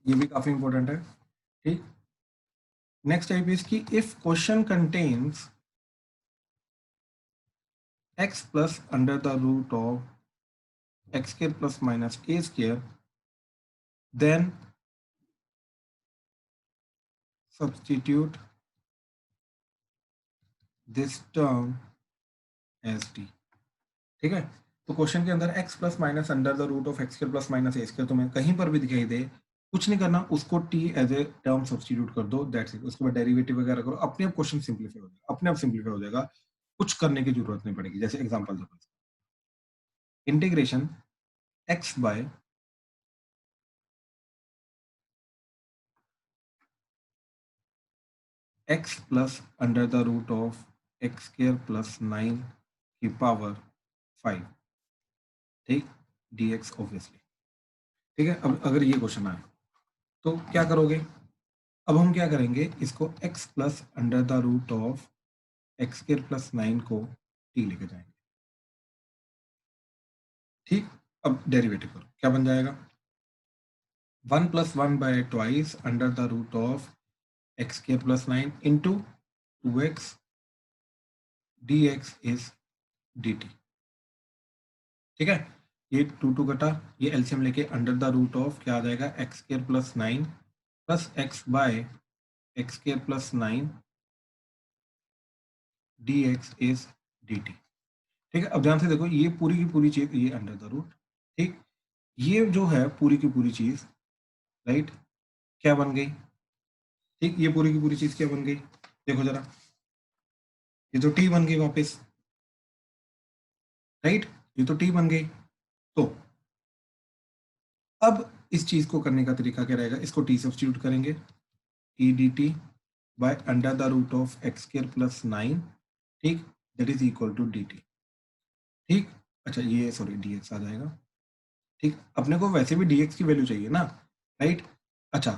ये भी काफी इंपॉर्टेंट है। ठीक, नेक्स्ट टाइप इज की if question contains x plus under the root of x square plus minus a square, then substitute this term as t। ठीक है, तो क्वेश्चन के अंदर x plus minus under the root of x square plus minus A square तुम्हें कहीं पर भी दिखाई दे, कुछ नहीं करना, उसको t as a term substitute कर दो, दैट्स इट। उसके बाद डेरिवेटिव वगैरह करो, अपने आप क्वेश्चन सिंपलीफाई हो जाएगा, अपने आप सिंपलीफाई हो जाएगा, कुछ करने की जरूरत नहीं पड़ेगी। जैसे एग्जांपल दो, integration x by x plus under the root of x square plus 9 की पावर 5, ठीक, dx ऑब्वियसली। ठीक है, अब अगर ये क्वेश्चन आए तो क्या करोगे, अब हम क्या करेंगे, इसको x plus under the root of x square plus 9 को t लेके जाएंगे। ठीक, अब डेरिवेटिव करो, क्या बन जाएगा, 1 plus 1 by twice under the root of x square plus 9 into 2x dx is dt। ठीक है, ये 2 कटा, ये एलसीएम लेके अंडर द रूट ऑफ क्या आ जाएगा, x square plus 9 plus X by x square plus 9 dx is dt। ठीक है, अब ध्यान से देखो, ये पूरी की पूरी चीज, ये अंडर द रूट, ठीक, ये जो है पूरी की पूरी चीज, राइट, क्या बन गई, ठीक, ये पूरी की पूरी चीज क्या बन गई, देखो जरा, ये तो टी बन गई वापस, राइट, ये तो टी बन गई। तो अब इस चीज को करने का तरीका क्या रहेगा, इसको टी सब्स्टिट्यूट करेंगे, T D T by under the root of x square plus 9, ठीक, that is equal to D T. ठीक, अच्छा ये सॉरी dx आ जाएगा। ठीक, अपने को वैसे भी dx की वैल्यू चाहिए ना, राइट। अच्छा,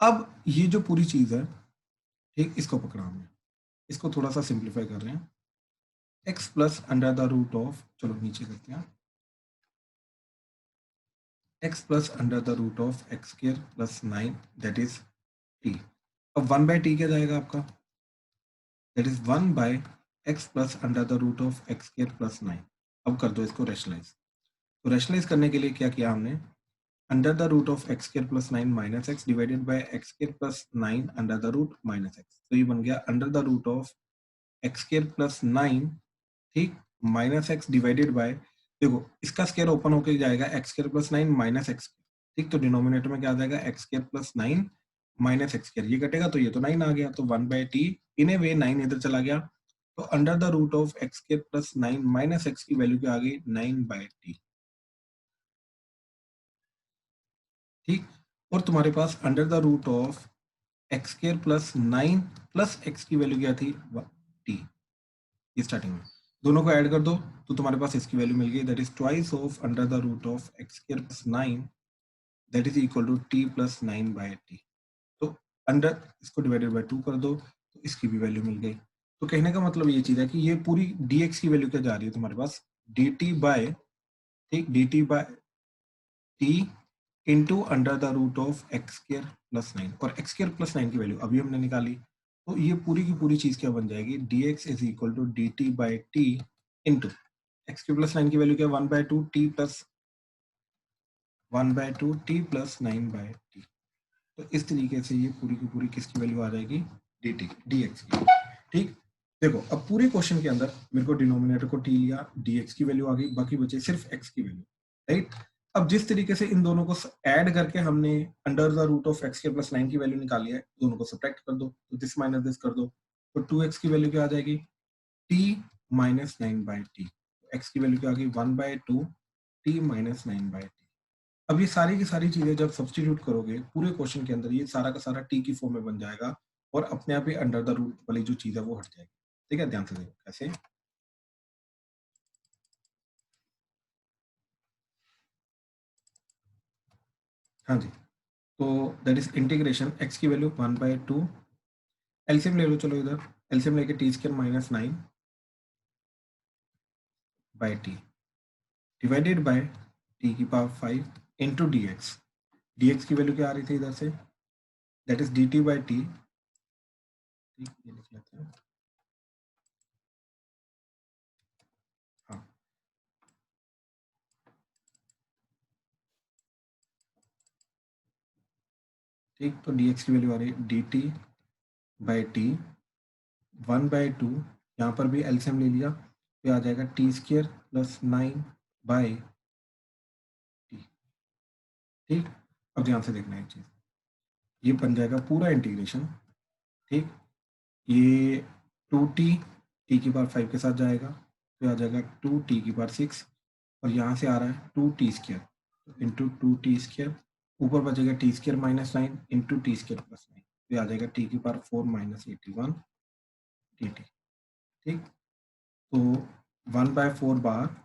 अब ये जो पूरी चीज है, ठीक, इसको पकड़ा हमने, इसको थोड़ा सा सिंप्लीफाई कर रहे हैं, x plus under the root of, चलो नीचे करते हैं, x plus under the root of x square plus 9 that is t। अब 1 बाय टी क्या जाएगा आपका, that is 1 by x plus under the root of x square plus 9। अब कर दो इसको रैशनलाइज, तो रैशनलाइज करने के लिए क्या किया हमने, under the root of x square plus 9 minus X divided by x square plus 9 under the root minus X, तो ये बन गया under the root of x square plus 9, ठीक, माइनस एक्स डिवाइडेड बाय, देखो इसका स्क्वायर ओपन होकर जाएगा x square plus 9 minus x, ठीक, तो डिनोमिनेटर में क्या आ जाएगा, x square plus 9 minus x square, ये कटेगा तो ये तो 9 आ गया, तो 1 बाय टी, इन ए वे 9 इधर चला गया, तो under the root of x square plus 9 minus x की वैल्यू क्या आ गई, 9 बाय टी। ठीक, और तुम्हारे पास under the root of x square plus 9 plus x की वैल्यू क्या थी टी, ये स्टार्टिंग में दोनों को ऐड कर दो तो तुम्हारे पास इसकी वैल्यू मिल गई, that is twice of under the root of x square plus 9 that is equal to T plus 9 by T. तो अंडर इसको डिवाइडेड बाय 2 कर दो तो इसकी भी वैल्यू मिल गई। तो कहने का मतलब ये चीज है कि ये पूरी dx की वैल्यू क्या जा रही है तुम्हारे पास, dt बाय, ठीक, dt by T into under the root of x square plus 9, और एक्स स्क्वायर प्लस 9 की वैल्यू अभी हमने निकाली, तो ये पूरी की पूरी चीज क्या बन जाएगी, dx is equal to D T by T into X square plus 9 की वैल्यू क्या, 1/2 T plus 1/2 T plus 9 by T. तो इस तरीके से ये पूरी की पूरी किसकी वैल्यू आ जाएगी, डी टी dx की। ठीक, देखो अब पूरे क्वेश्चन के अंदर मेरे को डिनोमिनेटर को टी लिया, dx की वैल्यू आ गई, बाकी बचे सिर्फ x की वैल्यू, राइट। अब जिस तरीके से इन दोनों को ऐड करके हमने under the root of X के प्लस 9 की वैल्यू निकाली है, दोनों को सब्ट्रैक्ट कर दो तो दिस माइनस दिस कर दो, तो 2x की वैल्यू क्या आ जाएगी, t minus 9 by T, x की वैल्यू क्या आ गई 1/2 t माइनस 9 बाई टी। अब ये सारी की सारी चीजें जब सब्स्टिट्यूट करोगे पूरे क्वेश्चन के अंदर, ये सारा का सारा टी की फॉर्म में बन जाएगा और अपने आप ही अंडर द रूट वाली जो चीज है वो हट जाएगी। ठीक है, ध्यान से देखो कैसे। हाँ जी, तो दैट इज इंटीग्रेशन एक्स की वैल्यू 1/2, एलसीएम ले लो, चलो इधर एलसीएम लेके t square minus 9 by t divided by t की power 5 into d x, d x की वैल्यू क्या आ रही थी इधर से, that is d T by t, ये लिख लेते हैं, हाँ ठीक, तो डी एक्स की वैल्यू आ रही है डी टी बाई टी 1/2, यहाँ पर भी एलसीएम ले लिया तो आ जाएगा T square plus 9 by T. ठीक, अब ध्यान से देखना है एक चीज, ये बन जाएगा पूरा इंटीग्रेशन, ठीक, ये 2t टी की पावर 5 के साथ जाएगा तो आ जाएगा 2t की पावर 6, और यहाँ से आ रहा है 2t square into 2t square, ऊपर बचेगा T square minus 9 into T square plus 9, तो आ जाएगा टी की पावर 4 माइनस 81 टी टी। ठीक, तो 1/4 बार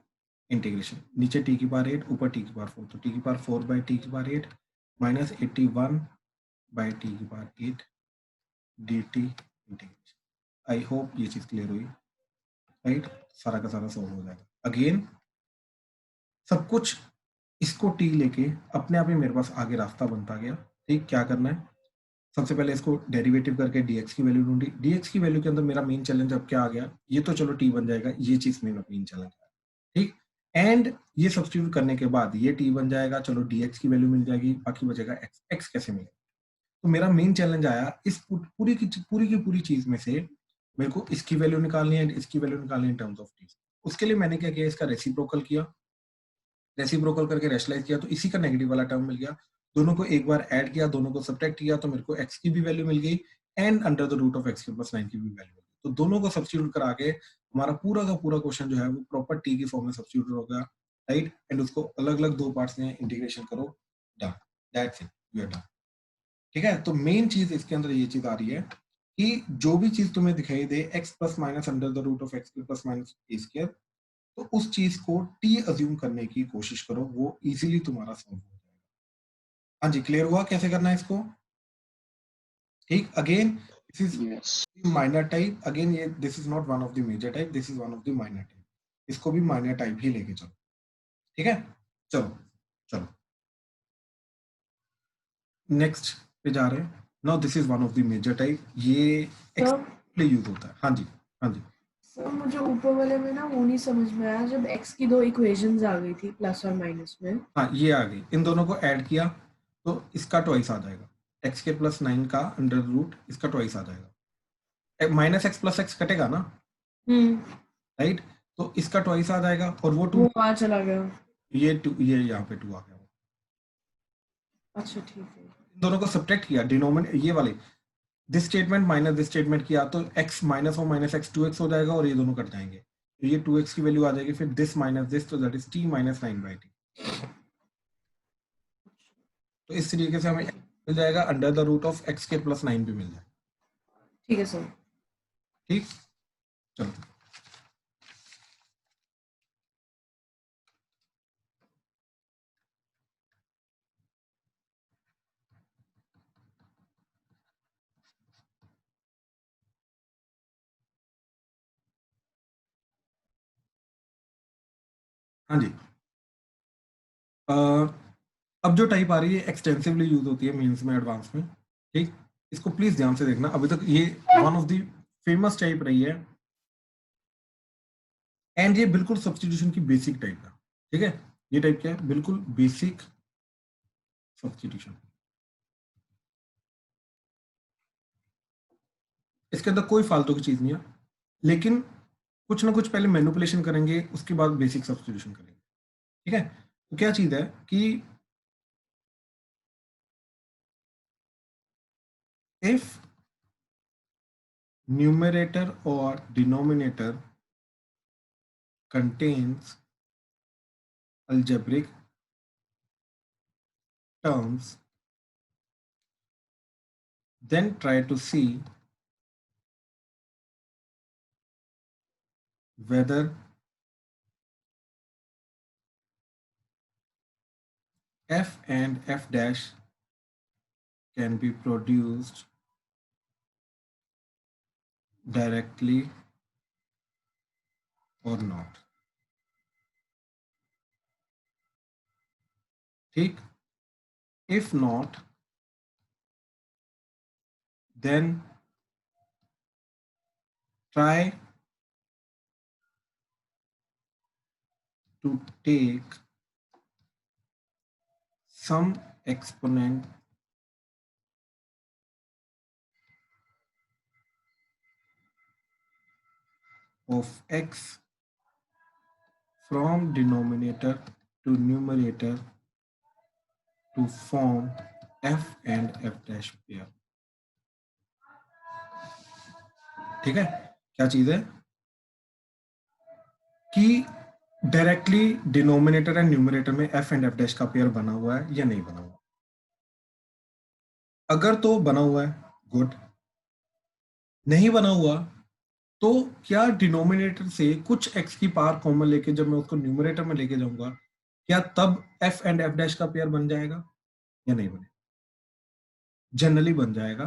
इंटीग्रेशन, नीचे टी की पावर 8 ऊपर टी की पावर 4, तो टी की पावर 4 बाई टी की पावर 8 माइनस 81 बाई टी की power 8 D t integration. I hope ये चीज क्लियर हुई, राइट, सारा का सारा सॉल्व हो जाएगा। अगेन सब कुछ इसको टी लेके अपने आप ही मेरे पास आगे रास्ता बनता गया। ठीक, क्या करना है, सबसे पहले इसको डेरिवेटिव करके dx की वैल्यू ढूंढी, dx की वैल्यू के अंदर मेरा मेन चैलेंज अब क्या आ गया, ये तो चलो t बन जाएगा, ये चीज मेरा मेन चैलेंज है। ठीक, एंड ये सब्स्टिट्यूट करने के बाद ये t बन जाएगा, चलो dx की वैल्यू मिल जाएगी, बाकी बचेगा x कैसे मिलेगा। तो मेरा मेन चैलेंज आया इस पूरी की पूरी चीज में से मेरे को इसकी वैल्यू निकालनी है, इसकी वैल्यू निकालनी है इन टर्म्स ऑफ t। उसके लिए मैंने क्या किया, इसका रेसिप्रोकल किया, रेसिप्रोकल करके रैशनलाइज किया तो इसी का नेगेटिव वाला टर्म मिल गया, दोनों को एक बार ऐड किया, दोनों को सब्ट्रैक्ट किया तो मेरे को x की भी वैल्यू मिल गई and under the root of X plus 9 की भी वैल्यू मिल गई। तो दोनों को सब्स्टिट्यूट करा के हमारा पूरा का पूरा क्वेश्चन जो है वो प्रॉपर टी की फॉर्म में सब्स्टिट्यूट हो गया, राइट, एंड उसको अलग अलग दो पार्ट्स में इंटीग्रेशन करो, done, that's it, we are done. ठीक है, तो मेन चीज इसके अंदर ये चीज आ रही है कि जो भी चीज तुम्हें दिखाई दे x plus minus under the root of X plus minus A square, तो उस चीज को टी अज्यूम करने की कोशिश करो, वो इजीली तुम्हारा सॉल्व हो जाएगा। हाँ जी, क्लियर हुआ कैसे करना है इसको। ठीक, again this is Yes. Minor type, again ये this is not one of the major type, this is one of the minor type, इसको भी माइनर टाइप ही लेके चलो। ठीक है, चलो चलो नेक्स्ट पे जा रहे हैं। Now this is one of the major type, ये एक्सटेंसिवली यूज होता है। हाँ जी, हाँ जी, सर मुझे ऊपर वाले में ना वो नहीं समझ में आया, जब x की दो इक्वेशंस आ गई थी प्लस और माइनस में। हाँ ये आ गई, इन दोनों को ऐड किया तो इसका ट्वाइस आ जाएगा, एक्स के प्लस 9 का अंडर रूट इसका ट्वाइस आ जाएगा, माइनस एक्स प्लस एक्स कटेगा ना, राइट, तो इसका ट्वाइस आ जाएगा और वो 2 वो वहां चला गया। ये 2 ये यहाँ पे 2 आ गया। अच्छा ठीक है, इन दोनों को सब्ट्रैक्ट किया, डिनोमिनेटर ये वाले this statement minus this statement किया तो x माइनस और माइनस एक्स 2x हो जाएगा और ये दोनों कट जाएंगे, तो ये 2x की वैल्यू आ जाएगी, फिर दिस माइनस दिस तो that is t minus 9 by T. तो इस तरीके से हमें मिल जाएगा, under the root of x square plus 9 भी मिल जाएगा। ठीक है सर। ठीक, चलो हाँ जी। अब जो टाइप आ रही है एक्सटेंसिवली यूज होती है मेंस में, एडवांस में। ठीक, इसको प्लीज ध्यान से देखना, अभी तक ये one of the famous type रही है एंड ये बिल्कुल सब्स्टिट्यूशन की बेसिक टाइप है। ठीक है, ये टाइप क्या है, बिल्कुल बेसिक सब्स्टिट्यूशन। इसके अंदर कोई फालतू की चीज नहीं है, लेकिन कुछ ना कुछ पहले मैनिपुलेशन करेंगे, उसके बाद बेसिक सब्स्टिट्यूशन करेंगे। ठीक है, तो क्या चीज है कि इफ न्यूमरेटर और denominator contains algebraic terms, then try to see whether f and f dash can be produced directly or not. ठीक, if not, then try to take some exponent of x from denominator to numerator to form f and f dash pair. ठीक है, क्या चीज है कि directly denominator and numerator में F and F dash का pair बना हुआ है या नहीं बना हुआ। अगर तो बना हुआ है, गुड। नहीं बना हुआ तो क्या डिनोमिनेटर से कुछ एक्स की पावर कॉमन लेके जब मैं उसको न्यूमरेटर में लेके जाऊंगा, क्या तब एफ एंड एफ डैश का पेयर बन जाएगा या नहीं बनेगा? जनरली बन जाएगा।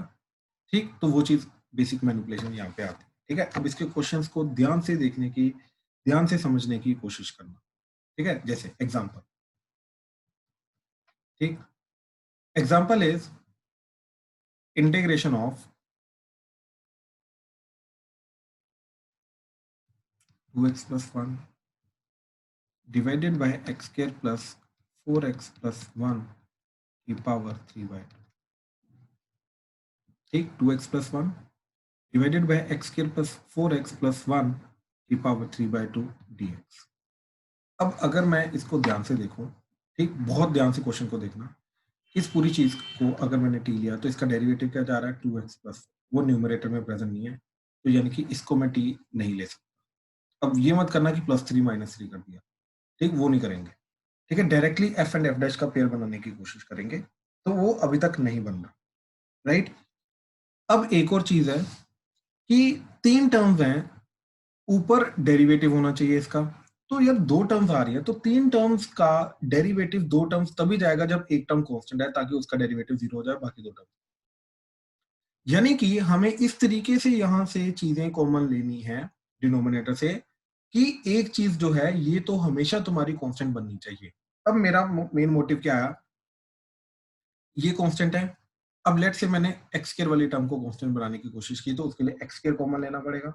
ठीक, तो वो चीज बेसिक मैनिपुलेशन यहाँ पे आती है। ठीक है, अब इसके क्वेश्चंस को ध्यान से देखने की, ध्यान से समझने की कोशिश करना। ठीक है, जैसे एग्जांपल। ठीक, example is integration of 2x plus 1 divided by x square plus 4x plus 1 की पावर 3/2। ठीक, 2x plus 1 divided by x square plus 4x plus 1 की पावर 3/2 dx। अब अगर मैं इसको ध्यान से देखूं, ठीक, बहुत ध्यान से क्वेश्चन को देखना, इस पूरी चीज को अगर मैंने टी लिया तो इसका डेरिवेटिव क्या जा रहा है, 2x प्लस, वो न्यूमरेटर में प्रेजेंट नहीं है, तो यानी कि इसको मैं टी नहीं ले सकता। अब ये मत करना कि +3 -3 कर दिया, ठीक, वो नहीं करेंगे। ठीक है, directly F and F dash का पेयर बनाने की कोशिश करेंगे, तो वो अभी तक नहीं बन रहा। राइट, अब एक और चीज है कि 3 टर्म्स हैं, ऊपर डेरिवेटिव होना चाहिए इसका, तो यार 2 टर्म्स आ रही है, तो 3 टर्म्स का डेरिवेटिव 2 टर्म्स तभी जाएगा जब एक टर्म कांस्टेंट है, ताकि उसका डेरिवेटिव 0 हो जाए बाकी 2 टर्म। यानी कि हमें इस तरीके से यहां से चीजें कॉमन लेनी है डिनोमिनेटर से, कि एक चीज जो है ये तो हमेशा तुम्हारी कांस्टेंट बननी चाहिए। अब मेरा मेन मोटिव क्या है, ये कांस्टेंट है। अब लेट से मैंने एक्स स्क्वायर वाली टर्म को कांस्टेंट बनाने की कोशिश की, तो उसके लिए एक्स स्क्वायर कॉमन लेना पड़ेगा।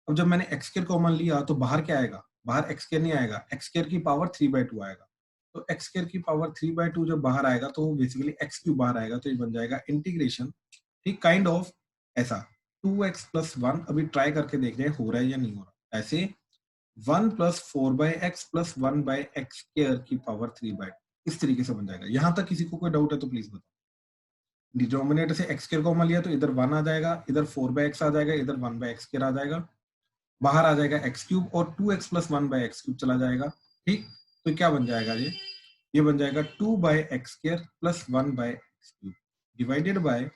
अब जब मैंने एक्स स्क्वायर कॉमन लिया तो बाहर क्या आएगा, बाहर एक्स स्क्वायर नहीं आएगा, एक्स स्क्वायर की पावर 3/2 आएगा। तो एक्स स्क्वायर की पावर 3/2 जब बाहर आएगा तो बेसिकली एक्स क्यूब बाहर आएगा, तो ये बन जाएगा इंटीग्रेशन, ठीक, काइंड ऑफ ऐसा 2x + 1। अभी ट्राई करके देख रहे हैं हो रहा है या नहीं हो रहा। ऐसे 1 + 4/x + 1/x² की पावर 3/2, इस तरीके से बन जाएगा। यहां तक किसी को कोई डाउट है तो प्लीज बताओ। डिनोमिनेटर से एक्स स्क्वायर कॉमन लिया तो इधर 1 आ जाएगा, इधर 4/x आ जाएगा, इधर 1/x² आ जाएगा, बाहर आ जाएगा एक्स क्यूब, और 2x + 1/x³ चला जाएगा। ठीक, तो क्या बन जाएगा ये बन जाएगा 2/x² + 1/x³। Divided by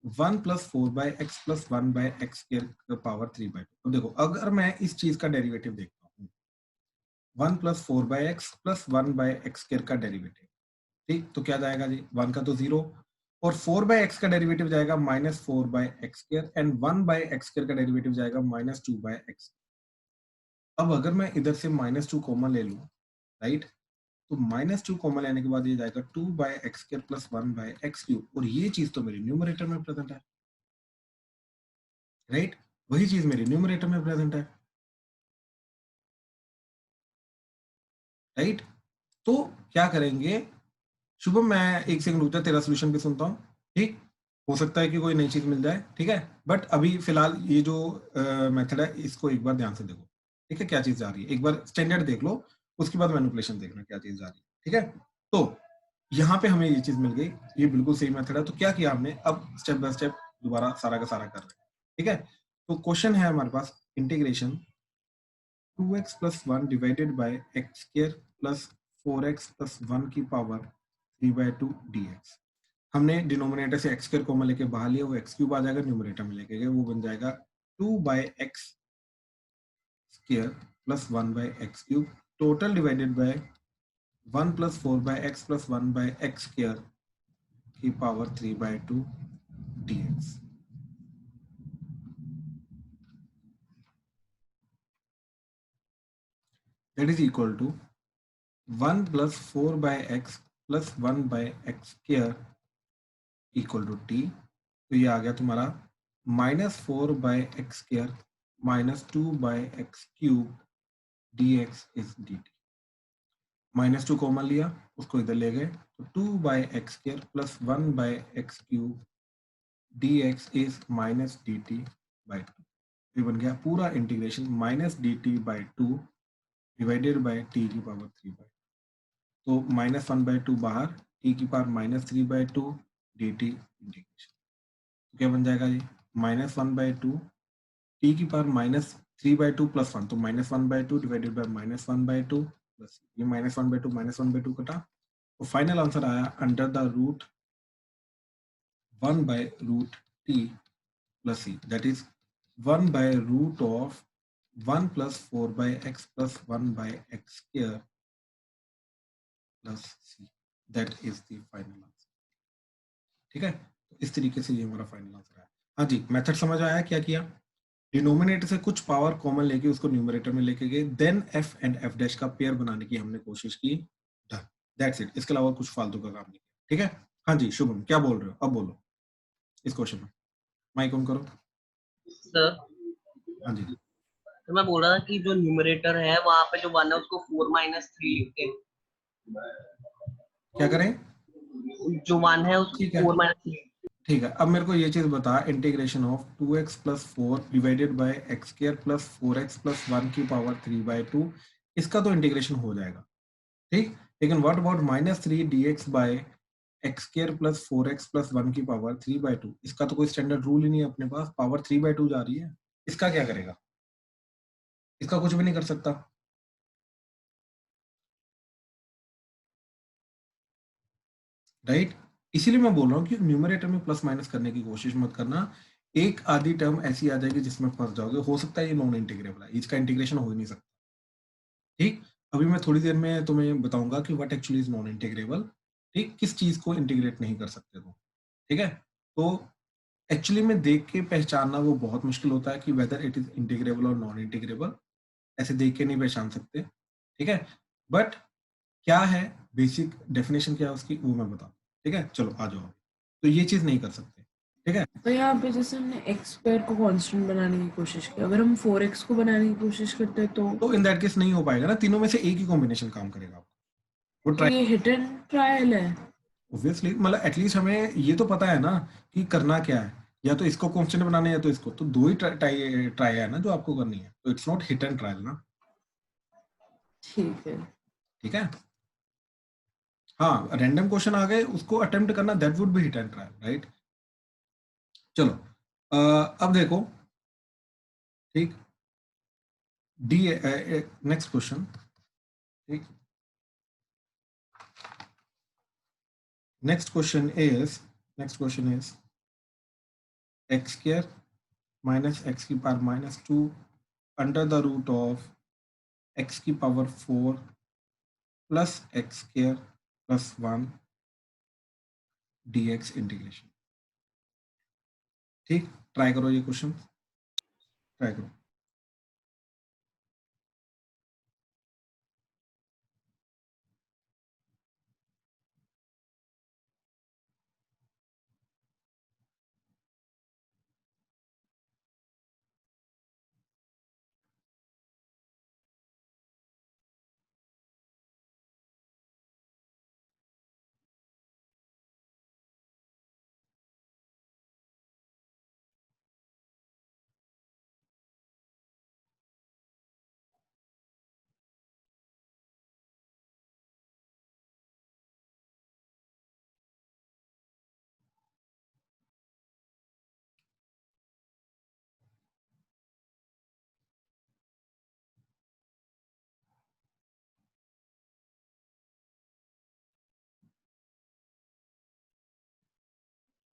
1 plus 4 by x plus 1 by x square power 3/2। तो देखो अगर मैं इस चीज का डेरिवेटिव देखता हूँ 1 plus 4 by x plus 1 by x square का डेरिवेटिव, ठीक, तो क्या जाएगा जी, 1 का तो 0 और 4 बाय एक्स का डेरिवेटिव जाएगा -4 by x square and 1 by x square का डेरिवेटिव जाएगा -2 बाय एक्स। अब अगर मैं इधर से -2 कॉमन ले लूं, राइट, तो -2 कॉमन लेने के बाद ये जाएगा 2 by x square plus 1 by x cube, और ये चीज तो मेरी न्यूमरेटर में प्रेजेंट है, राइट, वही चीज मेरी न्यूमरेटर में प्रेजेंट है, राइट। तो क्या करेंगे शुभम, मैं एक सेकंड रुक जा, तेरा सोल्यूशन भी सुनता हूँ, ठीक, हो सकता है कि कोई नई चीज मिल जाए, ठीक है, बट अभी फिलहाल ये जो मेथड है इसको एक बार ध्यान से देखो, ठीक है, क्या चीज जा रही है, एक बार स्टैंडर्ड देख लो, उसके बाद मैनिपुलेशन देखना क्या चीज जा रही है, ठीक है। तो यहाँ पे हमें ये चीज मिल गई, ये बिल्कुल सही मेथड है, तो क्या किया हमने, अब स्टेप बाय स्टेप दोबारा सारा का सारा कर रहे हैं, ठीक है। तो क्वेश्चन है हमारे पास integration 2x plus 1 divided by x square plus 4x plus 1 की पावर 3/2 dx। हमने डिनोमिनेटर से एक्स स्क्वायर कॉमन लेके बाहर लिया, वो एक्स क्यूब आ जाएगा, न्यूमरेटर में लेके गए वो बन जाएगा 2 by x square plus 1 by x cube total divided by 1 plus 4 by x plus 1 by x square की power 3/2 dx। That is equal to 1 plus 4 by x plus 1 by x square equal to t. तो ये आ गया तुम्हारा -4 by x square -2 by x cube dx is dt। -2 common लिया, उसको इधर ले गए, तो 2 by x square plus 1 by x cube dx is -dt/2। ये बन गया पूरा integration -dt/2 divided by t की पावर 3/2। तो -1/2 बाहर, t की पावर -3/2 dt इंटीग्रेशन, तो क्या बन जाएगा जी, -1/2 t की पावर -3/2 प्लस 1, तो -1/2 डिवाइडेड बाय -1/2 प्लस ये -1/2 कटा, तो फाइनल आंसर आया under the root 1/√t plus c, that is 1/रूट of 1 plus 4 by x plus 1 by x square plus c, that is the final answer, ठीक है। तो इस तरीके से ये हमारा फाइनल आंसर है। हाँ जी, मेथड समझ आया, क्या किया, डिनोमिनेटर से कुछ पावर कॉमन लेके उसको न्यूमरेटर में लेके गए, then F and F dash का पेयर बनाने की हमने कोशिश की, डन, दैट्स इट, इसके अलावा कुछ फालतू का काम नहीं किया, ठीक है। हाँ जी शुभम, क्या बोल रहे हो, अब बोलो इस क्वेश्चन में, माइक ऑन करो। सर, हाँ जी, तो मैं बोल रहा था कि जो न्यूमरेटर है वहां पे जो 1 है उसको 4-3 लिखते हैं, क्या करें, जो 1 है उसको ठीक है, 4-3। ठीक है। अब मेरे को ये चीज बता, integration of 2x plus 4 divided by x square plus 4x plus 1 की पावर 3/2, इसका तो इंटीग्रेशन हो जाएगा, ठीक, लेकिन what about -3 dx by x square plus 4x plus 1 की पावर 3/2, इसका तो कोई स्टैंडर्ड रूल ही नहीं है अपने पास, पावर 3/2 जा रही है, इसका क्या करेगा, इसका कुछ भी नहीं कर सकता, राइट। इसीलिए मैं बोल रहा हूँ कि न्यूमरेटर में प्लस माइनस करने की कोशिश मत करना, एक आधी टर्म ऐसी आ जाएगी जिसमें फंस जाओगे, हो सकता है ये नॉन इंटीग्रेबल है, इसका इंटीग्रेशन हो ही नहीं सकता, ठीक। अभी मैं थोड़ी देर में तुम्हें बताऊंगा कि what actually is non integrable, ठीक, किस चीज को इंटीग्रेट नहीं कर सकते तो, ठीक है। तो एक्चुअली में देख के पहचानना वो बहुत मुश्किल होता है कि वेदर इट इज इंटीग्रेबल और नॉन इंटीग्रेबल, ऐसे देख के नहीं पहचान सकते, ठीक है। बट क्या है बेसिक डेफिनेशन, क्या है उसकी, वो मैं बताऊँ, ठीक है, चलो आ जाओ। तो ये चीज नहीं कर सकते, ठीक है। तो यहाँ पे जैसे हमने एक्स स्क्वायर को कांस्टेंट बनाने की कोशिश की, अगर हम 4x को बनाने की कोशिश करते हैं तो इन दैट केस नहीं हो पाएगा ना, तीनों में से एक ही कॉम्बिनेशन काम करेगा आपको, वो तो ये हिट एंड ट्रायल है। ऑब्वियसली, मतलब एटलीस्ट हमें ये तो पता है ना कि करना क्या है, या तो इसको कांस्टेंट बनाना है या तो इसको, तो दो ही ट्राई है ना जो आपको करनी है, तो it's not hit and trial ना, ठीक है। ठीक है। हाँ, रैंडम क्वेश्चन आ गए उसको अटेम्प्ट करना, that would be hit and trial, right. चलो अब देखो, ठीक, डी नेक्स्ट क्वेश्चन, ठीक, next question is next question is x square minus x की power -2 under the root of x की power 4 plus x square plus 1 dx integration. ठीक, try करो ये क्वेश्चन, ट्राई करो।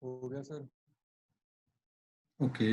हो गया सर। ओके,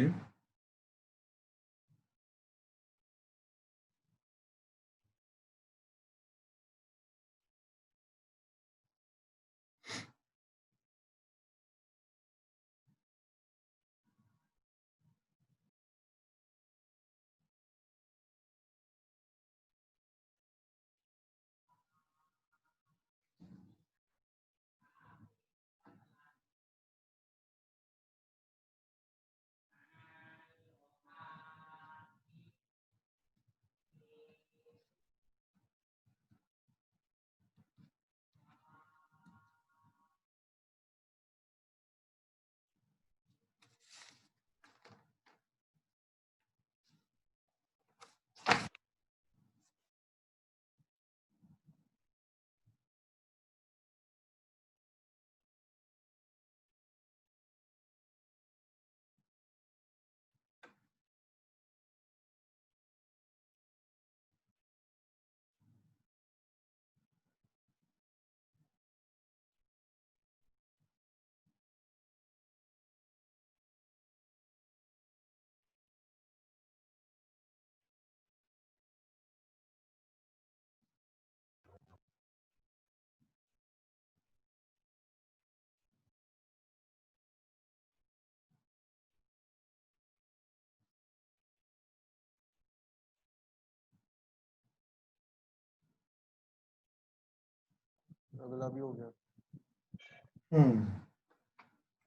अगला भी हो गया।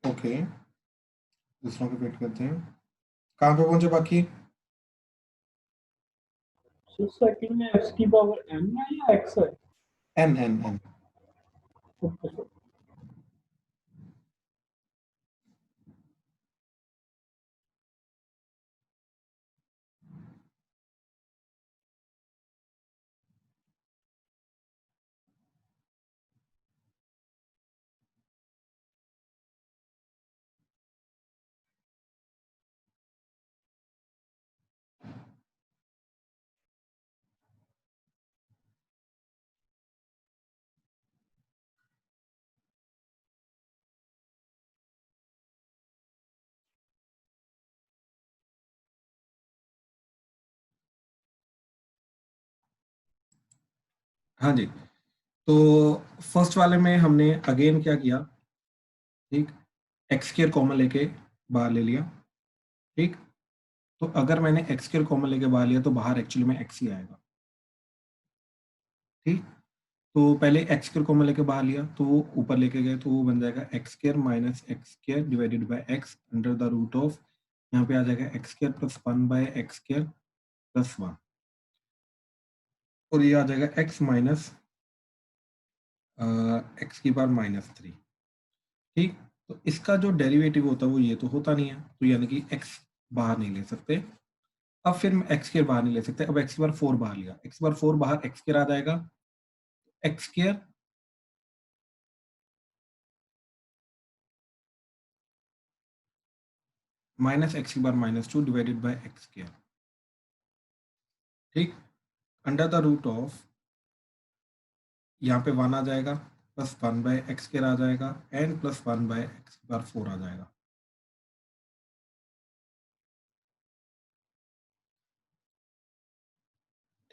ओके, दूसरों पे वेट करते हैं। कहाँ पे पहुंचे बाकी? सर सेकंड में x की पावर n है या x है? N n n. Okay sir. हाँ जी, तो फर्स्ट वाले में हमने अगेन क्या किया, ठीक, एक्स स्क्वायर कॉमन लेके बाहर ले लिया। ठीक, तो अगर मैंने एक्स स्क्वायर कॉमन लेके बाहर लिया तो बाहर एक्चुअली में एक्स ही आएगा। ठीक, तो पहले एक्स स्क्वायर कॉमन लेके बाहर लिया तो वो ऊपर लेके गए तो वो बन जाएगा x square minus x square divided by x under the root of, यहाँ पे आ जाएगा x square plus 1 by x square plus 1, और ये आ जाएगा एक्स माइनस एक्स की पावर -3। ठीक, तो इसका जो डेरिवेटिव होता है वो ये तो होता नहीं है, तो यानी कि एक्स बाहर नहीं ले सकते। अब फिर एक्स स्क्वायर बाहर नहीं ले सकते, अब एक्स की पावर 4 बाहर लिया, एक्स की पावर 4 बाहर एक्स स्क्वायर आ जाएगा, एक्स स्क्वायर माइनस एक्स की power -2 divided by x square. ठीक, अंडर द रूट ऑफ, यहाँ पे 1 आ जाएगा, प्लस 1 बाय एक्स स्क्वायर आ जाएगा एन प्लस 1 बाय एक्स की पावर 4 आ जाएगा।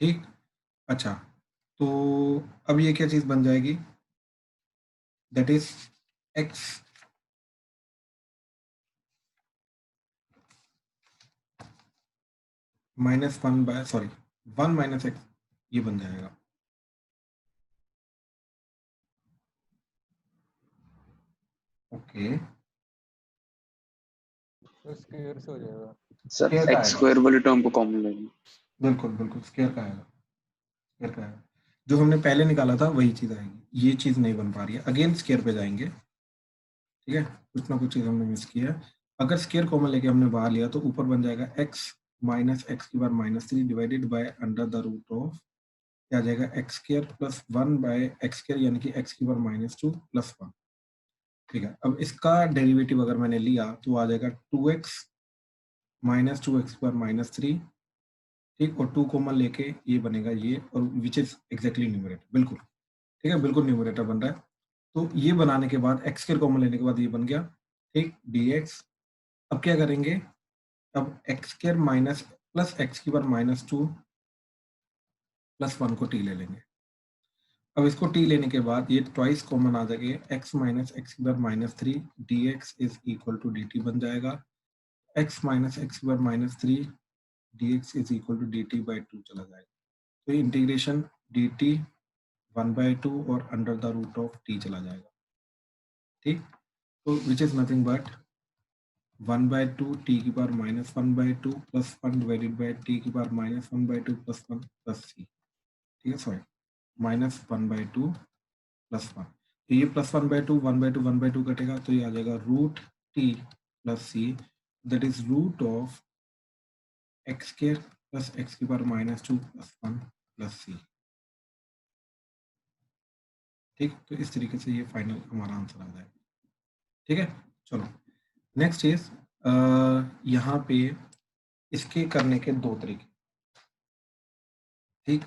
ठीक, अच्छा, तो अब ये क्या चीज बन जाएगी, that is x minus 1 by 1 minus x, ये बन जाएगा। ओके, तो स्क्वायर से हो जाएगा। सर स्क्वायर का एक्स आएगा, स्क्वायर वाली टर्म को कॉमन ले लें। बिल्कुल बिल्कुल स्क्वायर का आएगा, स्क्वायर का आएगा। जो हमने पहले निकाला था वही चीज आएगी, ये चीज नहीं बन पा रही है, अगेन स्क्वायर पे जाएंगे। ठीक है, कुछ ना कुछ चीज हमने मिस किया है। अगर स्क्वायर कॉमन लेके हमने बाहर लिया तो ऊपर बन जाएगा एक्स माइनस एक्स की power -3 divided by under the root of, क्या आ जाएगा, x square plus 1 by x square यानी कि एक्स की पावर -2 प्लस 1। ठीक है, अब इसका डेरिवेटिव अगर मैंने लिया तो आ जाएगा 2x माइनस 2x की पावर -3। ठीक, और 2 कॉमन लेके ये बनेगा ये, और विच इज एग्जैक्टली न्यूमरेटर, बिल्कुल ठीक है, बिल्कुल न्यूमरेटर बन रहा है। तो ये बनाने के बाद एक्स स्क्वायर कॉमन लेने के बाद ये बन गया। ठीक, dx। अब क्या करेंगे, अब x square minus plus x की पावर -2 प्लस 1 को t ले लेंगे। अब इसको t लेने के बाद ये ट्वाइस कॉमन आ जाएगा, x माइनस एक्स की power -3 dx is equal to dt बन जाएगा। x माइनस एक्स की power -3 dx is equal to dt by 2 चला जाएगा। तो ये इंटीग्रेशन dt 1/2 और under the root of t चला जाएगा। ठीक, तो which is nothing but 1/2 t की power -1/2 plus 1 divided by t की पावर -1/2 प्लस 1 प्लस c। ठीक है, सॉरी, -1/2 प्लस 1, तो ये प्लस 1/2 1/2 1/2 कटेगा, तो ये आ जाएगा root t plus c, that is root of x square plus x की पावर -2 प्लस 1 प्लस c। ठीक, तो इस तरीके से ये फाइनल हमारा आंसर आ जाएगा। ठीक है, चलो नेक्स्ट इज यहाँ पे इसके करने के दो तरीके। ठीक,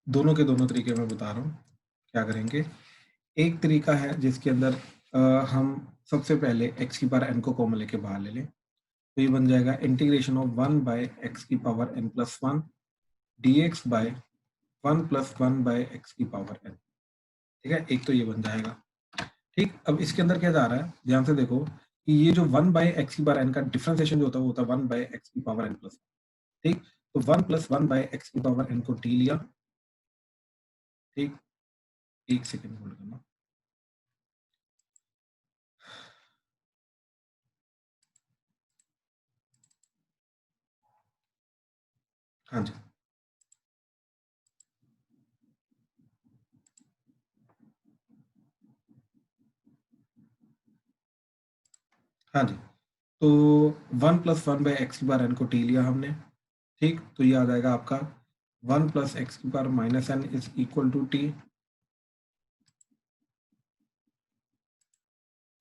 दोनों के दोनों तरीके मैं बता रहा हूँ क्या करेंगे। एक तरीका है जिसके अंदर हम सबसे पहले x की पावर n को कॉमन लेके बाहर ले लें, तो ये बन जाएगा इंटीग्रेशन ऑफ 1 बाय एक्स की power n plus 1 dx by 1 plus 1 by x की पावर n। ठीक है, एक तो ये बन जाएगा। ठीक, अब इसके अंदर क्या जा रहा है, ध्यान से देखो कि ये जो 1 बाय एक्स की पावर n का डिफरेंशिएशन जो होता है वो होता है 1 बाय एक्स की पावर n प्लस। ठीक, तो 1 प्लस 1 बाय एक्स की पावर n को t लिया। ठीक, एक सेकेंड होल्ड करना। हाँ जी, हाँ जी, तो 1 प्लस 1 बाय एक्स की पावर n को t लिया हमने। ठीक, तो ये आ जाएगा आपका 1 प्लस एक्स की power -n is equal to t।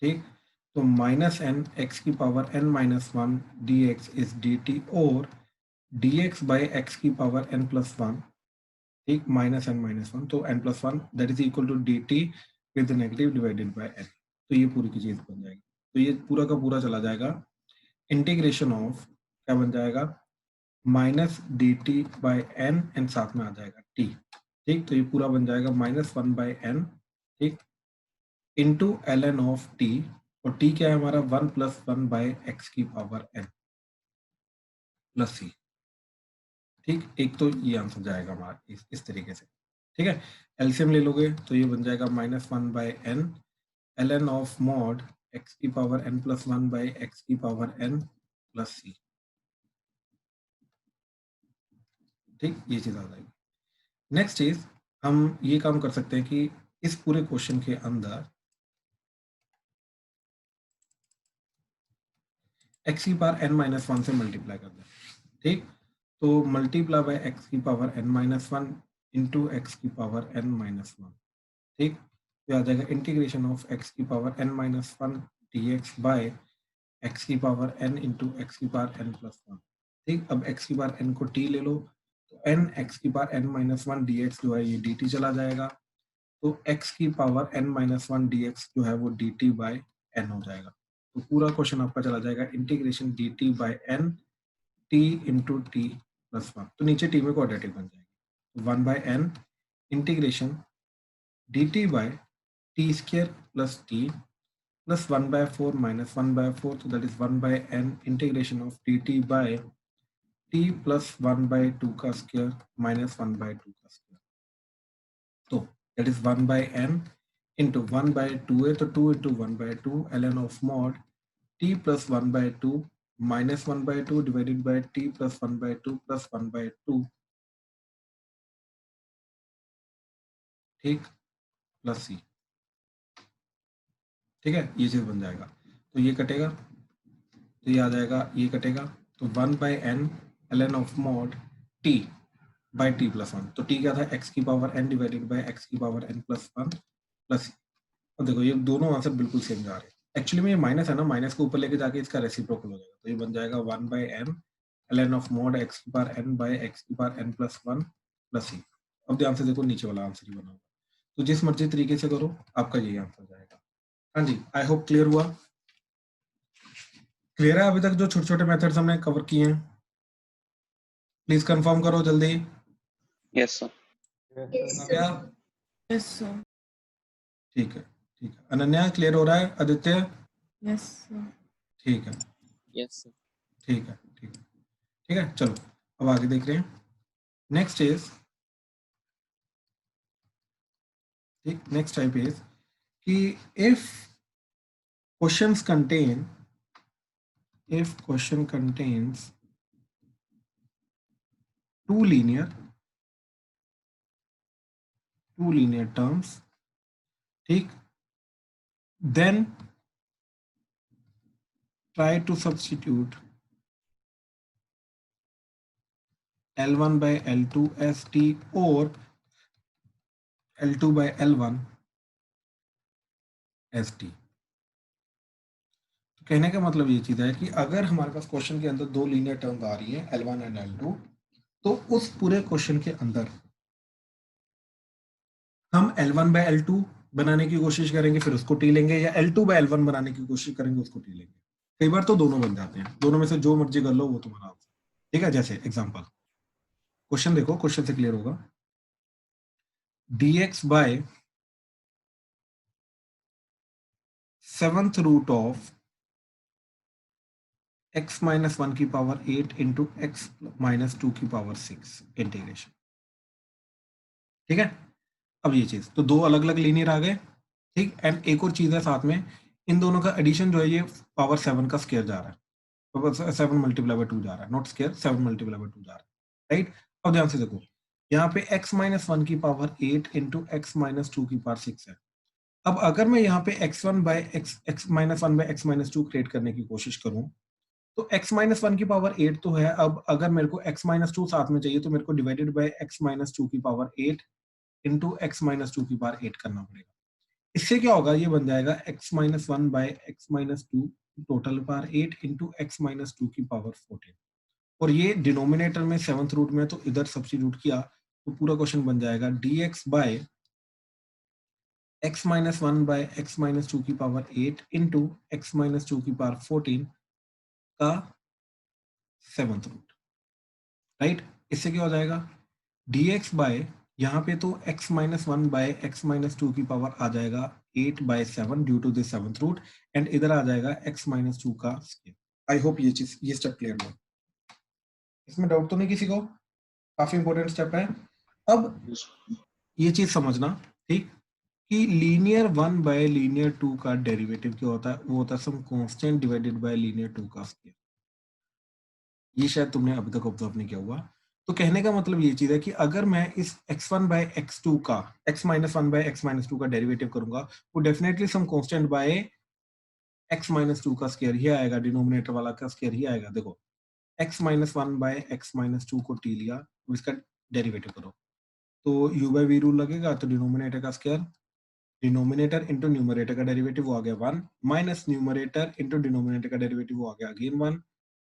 ठीक, तो -n एक्स की power n-1 dx is dt, और dx बाय एक्स की पावर n+1। ठीक, -n-1, तो n+1 that is equal to dt with negative divided by n। तो ये पूरी की चीज बन जाएगी, तो ये पूरा का पूरा चला जाएगा इंटीग्रेशन ऑफ, क्या बन जाएगा, -dt बाय n एंड साथ में आ जाएगा t। ठीक, तो ये पूरा बन जाएगा -1/n, ठीक, इंटू ln ऑफ t, और t क्या है हमारा 1 प्लस 1 बाय एक्स की पावर n प्लस c। ठीक, एक तो ये आंसर जाएगा हमारा इस तरीके से। ठीक है, एलसीएम ले लोगे तो ये बन जाएगा -1/n ln of mod x की पावर n+1 बाय एक्स की पावर n प्लस c। ठीक, ये चीज आ जाएगी। नेक्स्ट चीज हम ये काम कर सकते हैं कि इस पूरे क्वेश्चन के अंदर x की पावर n-1 से मल्टीप्लाई कर दें। ठीक, तो मल्टीप्लाई बाय x की पावर n-1 इंटू एक्स की पावर n-1। ठीक, तो आ जाएगा इंटीग्रेशन ऑफ x की power n-1 dx by x की पावर n इंटू एक्स की पावर n+1। ठीक, अब x की पावर n को t ले लो, तो n x की पावर n-1 dx जो है ये dt चला जाएगा। तो x की पावर n-1 dx जो है वो dt बाय n हो जाएगा। तो पूरा क्वेश्चन आपका चला जाएगा integration dt by n t into t plus 1। तो नीचे t में क्वाड्रेटिक बन जाएगी। तो 1 by n integration dt by T square plus t plus 1 by 4 minus 1 by 4, so that is 1 by n integration of dt by t plus 1 by 2 का square minus 1 by 2 का square. तो that is 1 by n into 1 by 2 है तो 2 into 1 by 2 ln of mod t plus 1 by 2 minus 1 by 2 divided by t plus 1 by 2 plus 1 by 2 ठीक plus c। ठीक है, ये चीज बन जाएगा। तो ये कटेगा तो ये आ जाएगा, ये कटेगा तो 1 by n ln of mod t by t plus 1। तो टी क्या था, एक्स की power n divided by x की पावर एन प्लस 1 प्लस। अब देखो ये दोनों आंसर बिल्कुल सेम जा रहे हैं। एक्चुअली में ये माइनस है ना, माइनस को ऊपर लेके जाके इसका रेसिप्रोकल हो जाएगा। तो ये बन जाएगा 1 by n ln of mod x की पावर एन बाई एक्स की power n plus 1 plus c. अब ध्यान से देखो नीचे वाला आंसर ही बना होगा। तो जिस मर्जी तरीके से करो आपका यही आंसर जाएगा। हाँ जी, आई होप क्लियर हुआ। क्लियर है अभी तक जो छोटे छोटे मेथड्स हमने कवर किए हैं? प्लीज कंफर्म करो जल्दी। Yes sir. क्या? Yes sir. ठीक है, ठीक है। अनन्या क्लियर हो रहा है? आदित्य? Yes sir. ठीक है, यस सर। ठीक है, ठीक है, ठीक है। चलो अब आगे देख रहे हैं। नेक्स्ट इज, ठीक, नेक्स्ट टाइप इज कि if questions contain, if question contains two linear terms, ठीक, then try to substitute L1 by L2 as t or L2 by L1 as t। तो कहने का मतलब ये चीज है कि अगर हमारे पास क्वेश्चन के अंदर दो लीनियर टर्म्स आ रही है L1 एंड L2, तो उस पूरे क्वेश्चन के अंदर हम L1 by L2 बनाने की कोशिश करेंगे, फिर उसको टी लेंगे, या L2 by L1 बनाने की कोशिश करेंगे, उसको टी लेंगे। कई बार तो दोनों बन जाते हैं, दोनों में से जो मर्जी कर लो वो तुम्हारा आंसर। ठीक है, जैसे एग्जांपल क्वेश्चन देखो, क्वेश्चन से क्लियर होगा। dx by 7th root of x minus 1 की पावर 8 इंटू x minus 2 की पावर 6 इंटीग्रेशन। ठीक है, अब ये चीज तो दो अलग अलग लीनियर आ गए। ठीक, एंड एक और चीज है साथ में, इन दोनों का एडिशन जो है ये पावर 7 का स्क्वायर जा रहा है, पावर 7 मल्टीप्लाई बाय 2 जा रहा है, नॉट स्क्वायर, 7 मल्टीप्लाई बाय 2 जा रहा है। राइट, अब ध्यान से देखो, यहाँ पे x minus 1 की पावर 8 इंटू x minus 2 की पावर 6 है। अब अगर मैं यहाँ पे x1 by x minus 1 by x minus 2 create करने की कोशिश करूं, तो x minus 1 की पावर 8 तो है। अब अगर मेरे को x minus 2 साथ में चाहिए तो मेरे को डिवाइडेड बाय x minus 2 की पावर 8 इंटू x minus 2 की पावर 8 करना पड़ेगा। इससे क्या होगा, ये बन जाएगा x minus 1 by x minus 2 total power 8 into x minus 2 की पावर 14। और ये डिनोमिनेटर में 7th रूट में, तो इधर सब्स्टिट्यूट किया तो पूरा क्वेश्चन बन जाएगा dx by x minus 1 by x minus 2 की पावर 8 इंटू x minus 2 की पावर 14 का 7th रूट। राइट, इससे क्या हो जाएगा, dx बाय, यहाँ पे तो x minus 1 by x minus 2 की पावर आ जाएगा 8 by 7 due to this 7th root, and इधर आ जाएगा x minus 2 का स्क्वायर। आई होप ये चीज, ये स्टेप क्लियर हुआ। इसमें डाउट तो नहीं किसी को? काफी इंपॉर्टेंट स्टेप है। अब ये चीज समझना, ठीक, कि लीनियर 1 बाय लीनियर 2 का डेरिवेटिव क्या होता है, वो होता है some constant divided by linear 2 का स्क्वायर। ये शायद तुमने अभी तक ऑब्जर्व नहीं किया हुआ। तो कहने का मतलब ये चीज है कि अगर मैं इस x1 बाय x2 का x minus 1 by x minus 2 का डेरिवेटिव करूंगा, वो definitely some constant by x minus 2 का स्क्वायर ही आएगा, डिनोमिनेटर वाला का स्क्वायर ही आएगा। देखो x minus 1 by x minus 2 को टी लिया, तो इसका डेरिवेटिव करो तो u बाय v रूल लगेगा, तो डिनोमिनेटर का स्क्वायर, डिनोमिनेटर इंटू न्यूमरेटर का डेरिवेटिव वो आ गया 1, माइनस न्यूमरेटर इंटू डिनोमिनेटर का डेरिवेटिव वो आ गया again 1,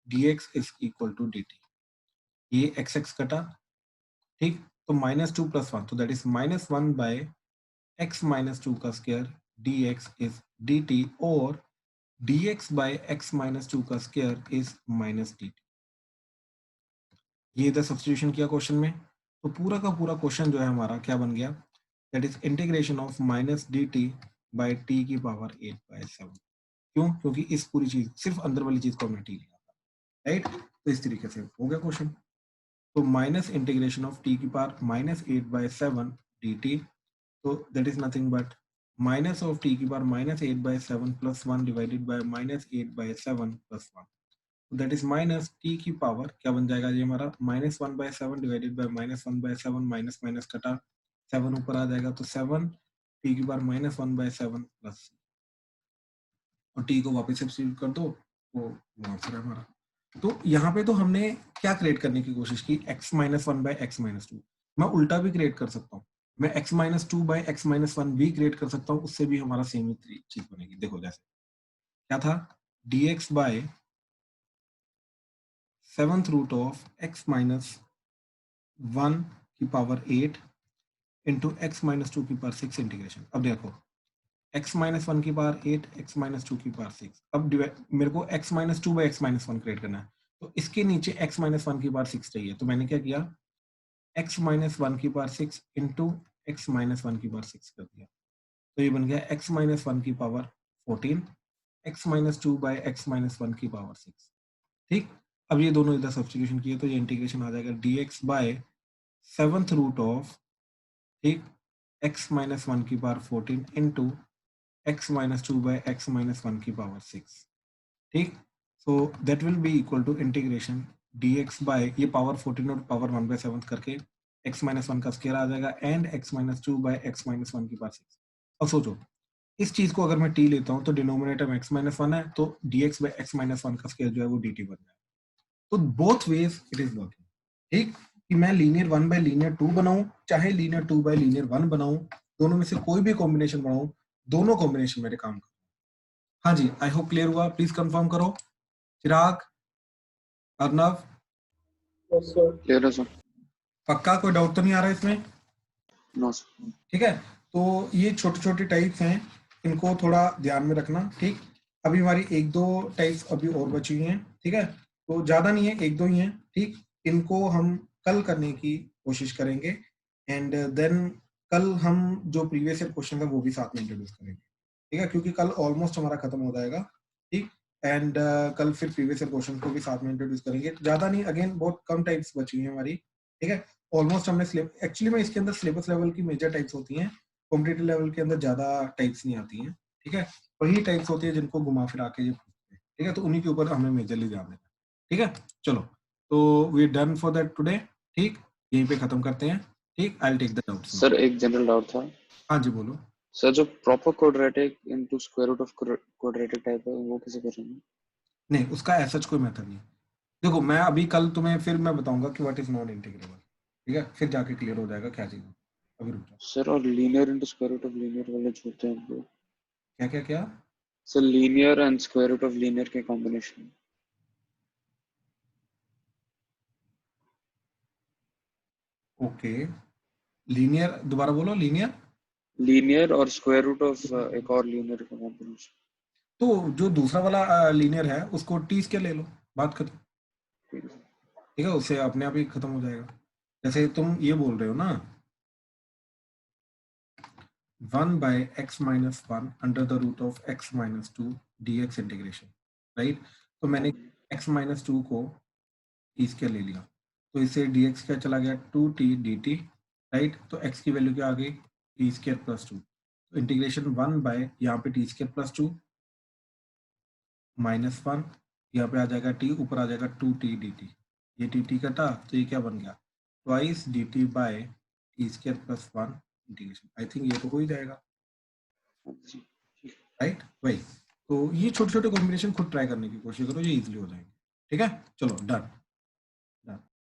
dx is equal to dt। ये x x कटा, ठीक, तो -2 + 1, तो that is -1 by x minus 2 का स्क्वायर dx इज dt और dx बाय x माइनस 2 का स्क्वायर इज माइनस dt। ये इधर सब्स्टिट्यूशन किया क्वेश्चन में, तो पूरा का पूरा क्वेश्चन जो है हमारा क्या बन गया, that is integration of minus dt by t की पावर 8/7। क्यों? क्योंकि इस पूरी चीज, सिर्फ अंदर वाली चीज को हमने t लिया था, राइट। तो इस तरीके से हो गया क्वेश्चन। तो माइनस इंटीग्रेशन ऑफ t की पावर माइनस 8/7 dt, तो that is nothing but minus of t की power minus 8/7 plus 1 divided bye minus 8/7 plus 1, that is minus t की पावर क्या बन जाएगा ये हमारा minus 1/7 divided by minus 1/7, minus minus कटा 7 ऊपर आ जाएगा, तो 7 t की पावर माइनस 1/7 प्लस, और t को वापस सब्स्टिट्यूट कर दो, वो आंसर है हमारा। तो यहाँ पे तो हमने क्या क्रिएट करने की कोशिश की, x माइनस 1/x-2। मैं उल्टा भी क्रिएट कर सकता हूँ, मैं x माइनस 2/x-1 भी क्रिएट कर सकता हूँ, उससे भी हमारा सेम ही चीज बनेगी। देखो जैसे क्या था, dx by 7th root of x minus 1 की पावर 8 इंटू x माइनस 2 की पावर 6 इंटीग्रेशन। अब देखो x माइनस 1 की पावर 8, x माइनस 2 की पावर 6। अब मेरे को x माइनस 2/x-1 क्रिएट करना है, तो इसके नीचे x माइनस 1 की पावर 6 चाहिए, तो मैंने क्या किया, x माइनस 1 की पावर 6 इंटू x माइनस 1 की पावर 6 कर दिया, तो ये बन गया x माइनस 1 की पावर 14, x माइनस 2/x-1 की पावर 6। ठीक, अब ये दोनों इधर सब्स्टिट्यूशन किए तो ये इंटीग्रेशन आ जाएगा dx by 7th root of, ठीक, x माइनस 1 की power 14 into x minus 2/x-1 की पावर 6। ठीक, so that will be equal to integration dx by ये पावर 14 और पावर 1/7 करके x माइनस 1 का स्क्वायर आ जाएगा एंड x माइनस 2/x-1 की पावर 6। अब सोचो इस चीज को अगर मैं t लेता हूँ तो डिनोमिनेटर में x माइनस 1 है, तो dx बाय x माइनस 1 का स्क्वायर जो है वो dt बन जाएगा। तो both ways it is working. ठीक, कि मैं लीनियर 1 बाय लीनियर 2 बनाऊं चाहे लीनियर 2 बाय लीनियर 1 बनाऊं, दोनों में से कोई भी कॉम्बिनेशन बनाऊं, दोनों कॉम्बिनेशन मेरे काम कर। हाँ जी, आई होप क्लियर हुआ, प्लीज कंफर्म करो। चिराग, अर्नव, यस सर। Clear है sir? पक्का कोई डाउट तो नहीं आ रहा इसमें? No sir. ठीक है, तो ये छोटे छोटे टाइप्स हैं, इनको थोड़ा ध्यान में रखना। ठीक, अभी हमारी एक दो टाइप्स अभी और बची हुई हैं, ठीक है, तो ज्यादा नहीं है, एक दो ही हैं। ठीक, इनको हम कल करने की कोशिश करेंगे एंड देन कल हम जो प्रीवियस ईयर क्वेश्चन है वो भी साथ में इंट्रोड्यूस करेंगे। ठीक है, क्योंकि कल ऑलमोस्ट हमारा खत्म हो जाएगा। ठीक, एंड कल फिर प्रीवियस ईयर क्वेश्चन को भी साथ में इंट्रोड्यूस करेंगे। ज्यादा नहीं, अगेन बहुत कम टाइप्स बची हुई हैं हमारी। ठीक है, ऑलमोस्ट हमने एक्चुअली में इसके अंदर सिलेबस लेवल की मेजर टाइप्स होती हैं, कॉम्पिटिटिव लेवल के अंदर ज्यादा टाइप्स नहीं आती हैं। ठीक है, वही टाइप्स होती है जिनको घुमा फिरा के ये पूछते हैं। ठीक है, तो उन्हीं के ऊपर हमें मेजरली ध्यान देना। ठीक है, चलो, तो we done for that today. ठीक, यहीं पे खत्म करते हैं। ठीक, I will take the doubts. Sir एक जनरल डाउट था हाँ जी बोलो। सर, जो proper quadratic into square root of quadratic type है वो कैसे करेंगे? नहीं, उसका ऐसा कोई मेथड नहीं। देखो मैं अभी कल तुम्हें फिर मैं बताऊंगा कि व्हाट इज नॉन इंटीग्रेबल। ठीक है, फिर जाके क्लियर हो जाएगा क्या चीज है। अभी रुक जाओ। सर और linear into square root of linear वाले जो होते हैं वो, क्या क्या क्या? Sir linear and square root of linear के कॉम्बिनेशन। ओके, लीनियर दोबारा बोलो, लीनियर। लीनियर और स्क्वायर रूट ऑफ एक और लीनियर का कॉम्बिनेशन। तो जो दूसरा वाला लीनियर है उसको टी स्क्वायर ले लो, बात खत्म। ठीक है, उससे अपने आप ही खत्म हो जाएगा। जैसे तुम ये बोल रहे हो ना 1/x-1 under the root of x-2 dx integration, right. तो मैंने x-2 को टी स्क्वायर ले लिया, तो इससे dx क्या चला गया 2t dt, राइट। तो x की वैल्यू क्या आ गई टी स्क्वायर प्लस 2, तो इंटीग्रेशन 1 बाय यहाँ पे टी स्क्वायर प्लस 2 माइनस 1, यहाँ पे आ जाएगा t, ऊपर आ जाएगा 2t dt, ये dt कटा तो ये क्या बन गया twice dt by T square plus 1 integration. I think ये तो हो ही जाएगा, राइट। वही, तो ये छोटे छोटे कॉम्बिनेशन खुद ट्राई करने की कोशिश करो, ये इजीली हो जाएंगे। ठीक है, चलो डन।